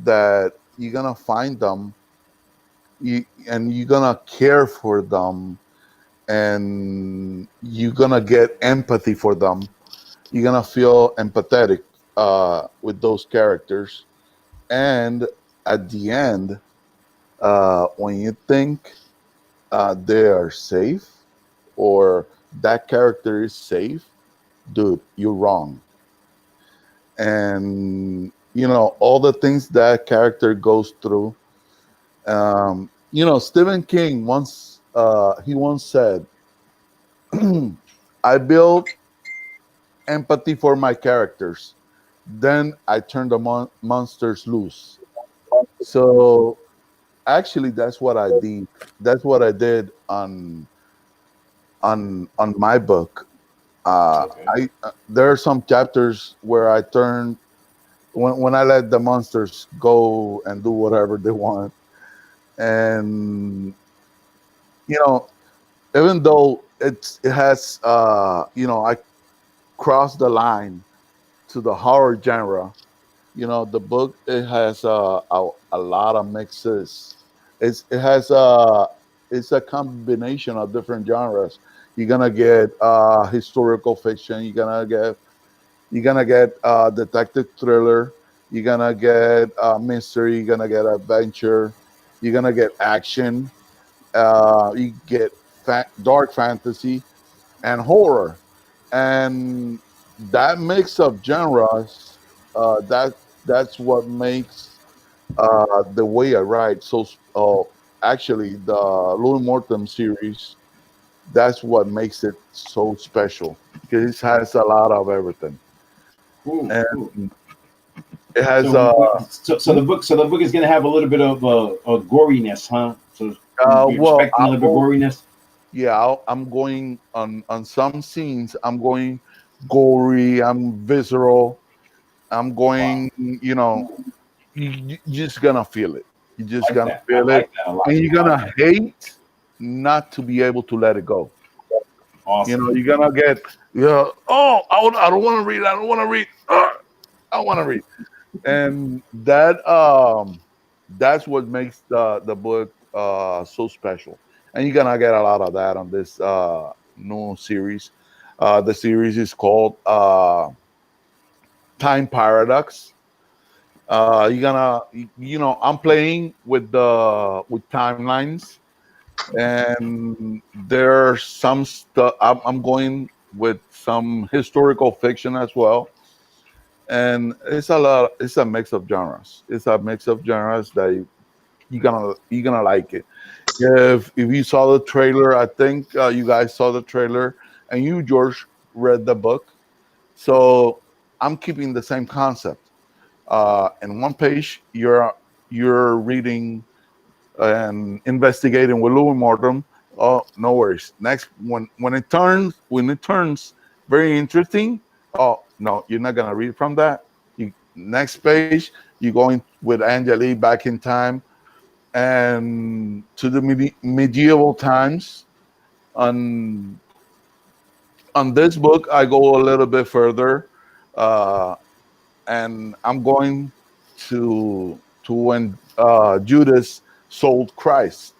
Speaker 12: that you're gonna find them. And you're gonna care for them, and you're gonna get empathy for them. You're gonna feel empathetic with those characters, and at the end, when you think they are safe or that character is safe, dude, you're wrong. And all the things that character goes through. Stephen King once said, I build empathy for my characters, then I turn the monsters loose. So actually, that's what I did. That's what I did on my book. There are some chapters where I turn when I let the monsters go and do whatever they want. And even though it has I crossed the line to the horror genre, the book, it has a lot of mixes it's a combination of different genres. You're gonna get historical fiction. You're gonna get detective thriller. You're gonna get mystery. You're gonna get adventure. You're gonna get action. You get dark fantasy and horror, and that mix of genres. That's what makes the way I write. So actually, the Louis Morton series. That's what makes it so special because it has a lot of everything. And it has
Speaker 1: so the book is going to have a little bit of goriness, huh? So
Speaker 12: well,
Speaker 1: expecting a little bit of goriness.
Speaker 12: Yeah, I'm going on some scenes. I'm going gory. I'm visceral. I'm going. You know, you're just gonna feel it. You're just gonna feel it, and you're gonna hate not to be able to let it go.
Speaker 1: Awesome.
Speaker 12: You know, you're gonna get. Yeah. Oh, I don't want to read. I don't want to read. I want to read, and that's what makes the book so special. And you're gonna get a lot of that on this new series. The series is called Time Paradox. You're gonna, I'm playing with timelines, and there's some stuff. I'm going with some historical fiction as well, and it's a mix of genres. It's a mix of genres that you're gonna like it. If you saw the trailer, I think you guys saw the trailer, and you, George, read the book. So I'm keeping the same concept. In one page, you're reading and investigating with Louis Morton. Oh, no worries. Next, when it turns very interesting. Oh no, you're not gonna read from that. Next page, you're going with Angelique back in time and to the medieval times. On this book, I go a little bit further, and I'm going to when Judas sold Christ.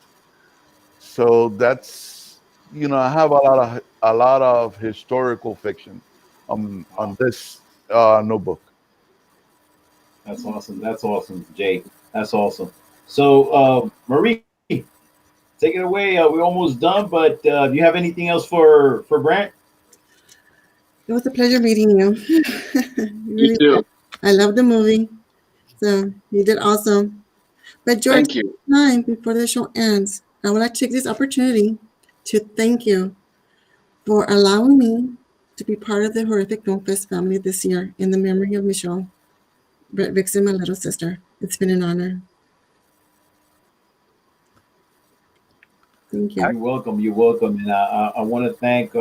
Speaker 12: So that's I have a lot of historical fiction on this notebook.
Speaker 1: That's awesome. That's awesome, Jay. That's awesome. So, Marie, take it away. We're almost done, but do you have anything else for Brant?
Speaker 2: It was a pleasure meeting you.
Speaker 3: You too.
Speaker 2: I love the movie. So you did awesome. But George,
Speaker 3: Thank you.
Speaker 2: time before the show ends, I would like to take this opportunity to thank you for allowing me to be part of the Horrific Film Fest family this year in the memory of Michelle, Brett Vixen, my little sister. It's been an honor. Thank you.
Speaker 1: You're welcome. You're welcome. And I want to thank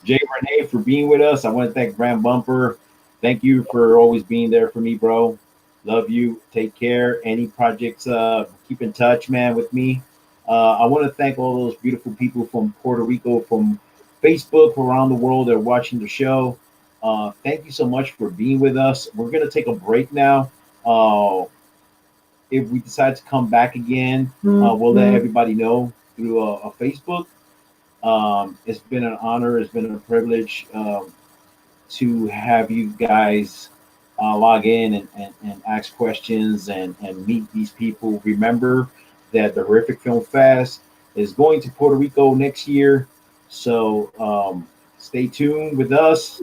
Speaker 1: Jay Renee for being with us. I want to thank Brant Bumper. Thank you for always being there for me, bro. Love you. Take care. Any projects, keep in touch, man, with me. I want to thank all those beautiful people from Puerto Rico, from Facebook, around the world that are watching the show. Thank you so much for being with us. We're going to take a break now. If we decide to come back again, we'll let everybody know through a Facebook. It's been an honor. It's been a privilege to have you guys log in and ask questions and meet these people. Remember that the Horrific Film Fest is going to Puerto Rico next year. So stay tuned with us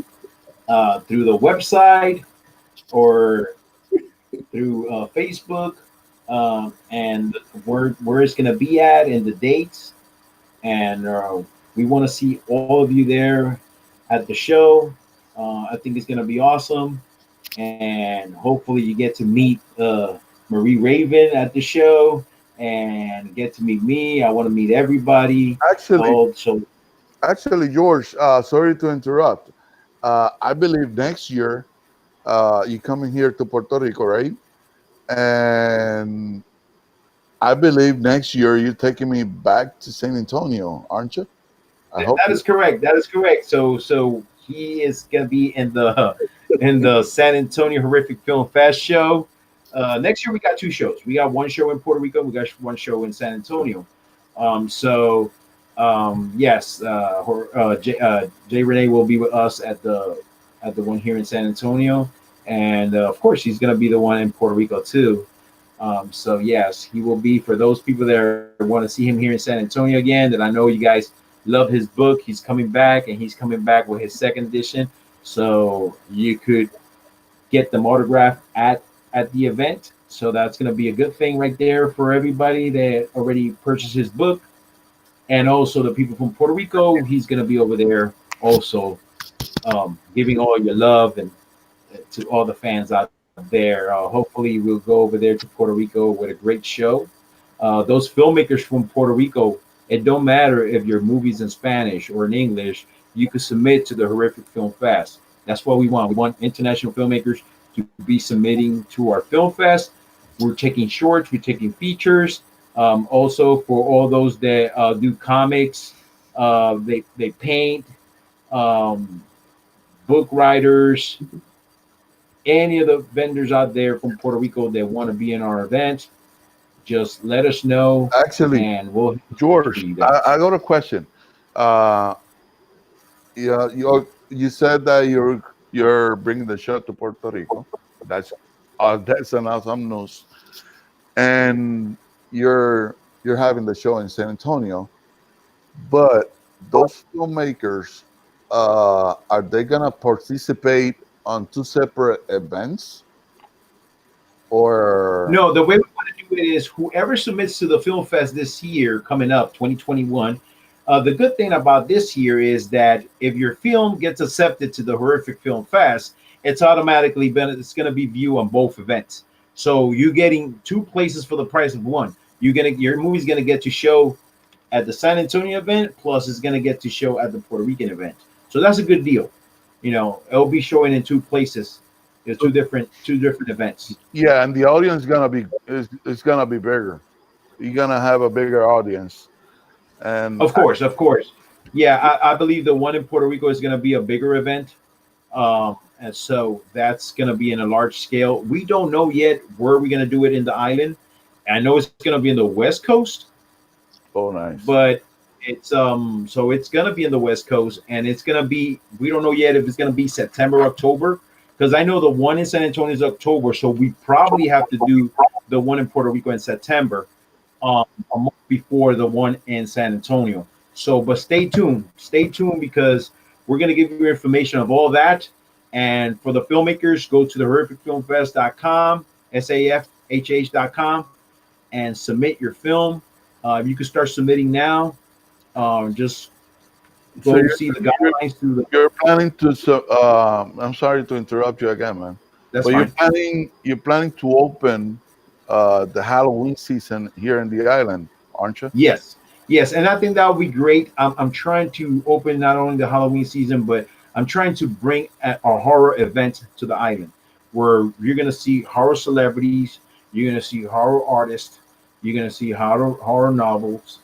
Speaker 1: through the website or through Facebook and where it's going to be at and the dates. And we want to see all of you there at the show. I think it's going to be awesome. And hopefully you get to meet Marie Raven at the show and get to meet me. I want to meet everybody.
Speaker 12: Actually, George, sorry to interrupt. I believe next year you're coming here to Puerto Rico, right? And I believe next year you're taking me back to San Antonio, aren't you?
Speaker 1: That is correct. That is correct. So he is gonna be in the San Antonio Horrific Film Fest show. next year we got 2 shows. We got 1 show in Puerto Rico. We got 1 show in San Antonio. Yes, Jay Renee will be with us at the one here in San Antonio, and of course he's going to be the one in Puerto Rico too. So yes, he will be for those people that want to see him here in San Antonio again. That I know you guys love his book. He's coming back, and he's coming back with his 2nd edition. So you could get them autographed at the event. So that's going to be a good thing right there for everybody that already purchased his book. And also the people from Puerto Rico, he's going to be over there also giving all your love and to all the fans out there. Hopefully we'll go over there to Puerto Rico with a great show. Those filmmakers from Puerto Rico, it don't matter if your movie's in Spanish or in English, you can submit to the Horrific Film Fest. That's what we want. We want international filmmakers to be submitting to our film fest. We're taking shorts, we're taking features. Also for all those that do comics, they paint, book writers, any of the vendors out there from Puerto Rico that want to be in our event, just let us know.
Speaker 12: Actually,
Speaker 1: and we'll
Speaker 12: George, I got a question. You said that you're bringing the show to Puerto Rico. That's an awesome news. And you're having the show in San Antonio, but those filmmakers, are they gonna participate on 2 separate events? Or
Speaker 1: no, the way we want to do it is whoever submits to the Film Fest this year coming up, 2021. The good thing about this year is that if your film gets accepted to the Horrific Film Fest, it's automatically it's going to be viewed on both events. So you're getting 2 places for the price of 1. Your movie's going to get to show at the San Antonio event, plus it's going to get to show at the Puerto Rican event. So that's a good deal. It'll be showing in 2 places. There's 2 different events.
Speaker 12: Yeah, and the audience is gonna be bigger. You're gonna have a bigger audience. And
Speaker 1: of course. Yeah, I believe the one in Puerto Rico is going to be a bigger event. And so that's going to be in a large scale. We don't know yet where we're going to do it in the island. I know it's going to be in the West Coast.
Speaker 12: Oh, nice.
Speaker 1: But it's so it's going to be in the West Coast, and it's going to be, we don't know yet if it's going to be September, October, because I know the one in San Antonio is October, so we probably have to do the one in Puerto Rico in September, a month before the one in San Antonio. So, but stay tuned because we're going to give you information of all that. And for the filmmakers, go to the horrificfilmfest.com, SAFHH.com, and submit your film. You can start submitting now. Just go see the guidelines through the.
Speaker 12: You're planning to. I'm sorry to interrupt you again, man.
Speaker 1: That's
Speaker 12: but
Speaker 1: fine.
Speaker 12: You're planning to open the Halloween season here in the island, aren't you?
Speaker 1: Yes, and I think that would be great. I'm trying to open not only the Halloween season, but I'm trying to bring a horror event to the island where you're going to see horror celebrities, you're going to see horror artists, you're going to see horror novels,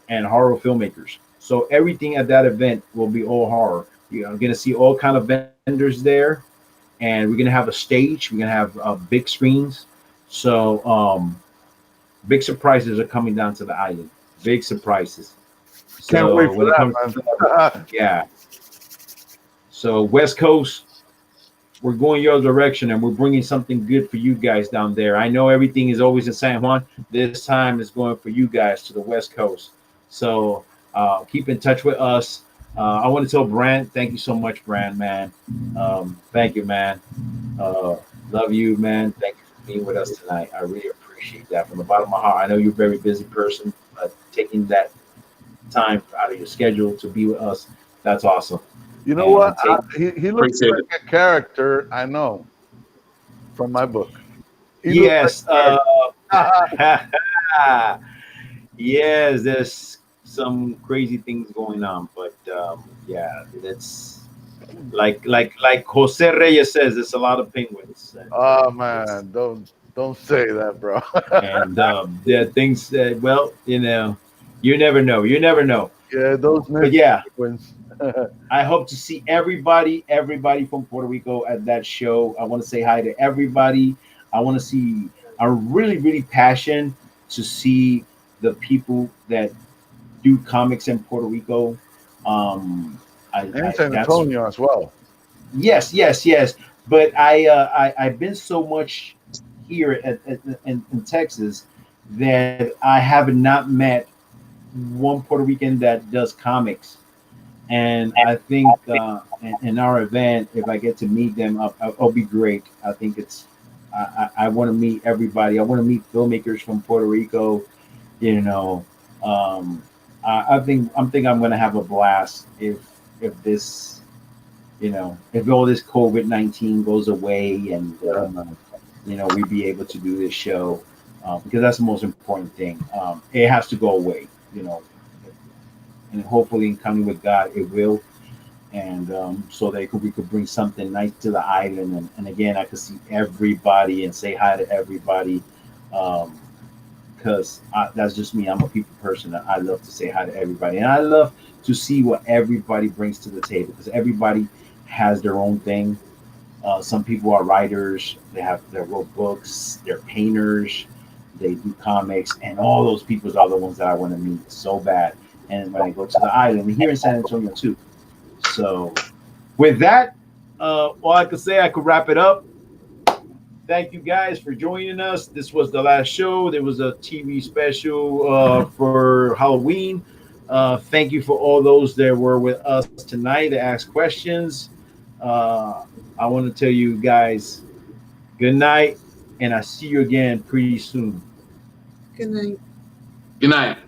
Speaker 1: and horror filmmakers. So everything at that event will be all horror. You're going to see all kind of vendors there, and we're going to have a stage. We're going to have big screens. So big surprises are coming down to the island. Big surprises.
Speaker 12: Can't wait for that, man.
Speaker 1: Yeah. So West Coast, we're going your direction, and we're bringing something good for you guys down there. I know everything is always in San Juan. This time is going for you guys to the West Coast. So keep in touch with us. I want to tell Brand, thank you so much, Brand, man. Thank you, man. Love you, man. Thank you for being with us tonight. I really appreciate that from the bottom of my heart. I know you're a very busy person, but taking that time out of your schedule to be with us, that's awesome.
Speaker 12: You know what? He looks like a character I know from my book.
Speaker 1: Yes. Yes, there's some crazy things going on, but yeah, that's like Jose Reyes says, there's a lot of penguins.
Speaker 12: Oh man, don't say that, bro.
Speaker 1: And there are things that, well, you never know.
Speaker 12: Yeah, those
Speaker 1: penguins. I hope to see everybody from Puerto Rico at that show. I want to say hi to everybody. I want to see. I'm really passionate to see the people that do comics in Puerto Rico.
Speaker 12: And San Antonio as well.
Speaker 1: Yes. But I've been so much here in Texas that I have not met one Puerto Rican that does comics. And I think in our event, if I get to meet them, I'll be great. I think I want to meet everybody. I want to meet filmmakers from Puerto Rico. You know, I think I'm going to have a blast if this, you know, if all this COVID-19 goes away and you know, we be able to do this show because that's the most important thing. It has to go away, you know, and hopefully in coming with God, it will. And so that we could bring something nice to the island. And again, I could see everybody and say hi to everybody. Because that's just me. I'm a people person. I love to say hi to everybody. And I love to see what everybody brings to the table because everybody has their own thing. Some people are writers. They wrote books. They're painters. They do comics. And all those people are the ones that I want to meet so bad. And when I go to the island, here in San Antonio too. So with that, all I could say, I could wrap it up. Thank you guys for joining us. This was the last show. There was a TV special for Halloween. Thank you for all those that were with us tonight to ask questions. I want to tell you guys good night, and I see you again pretty soon.
Speaker 2: Good night.
Speaker 3: Good night.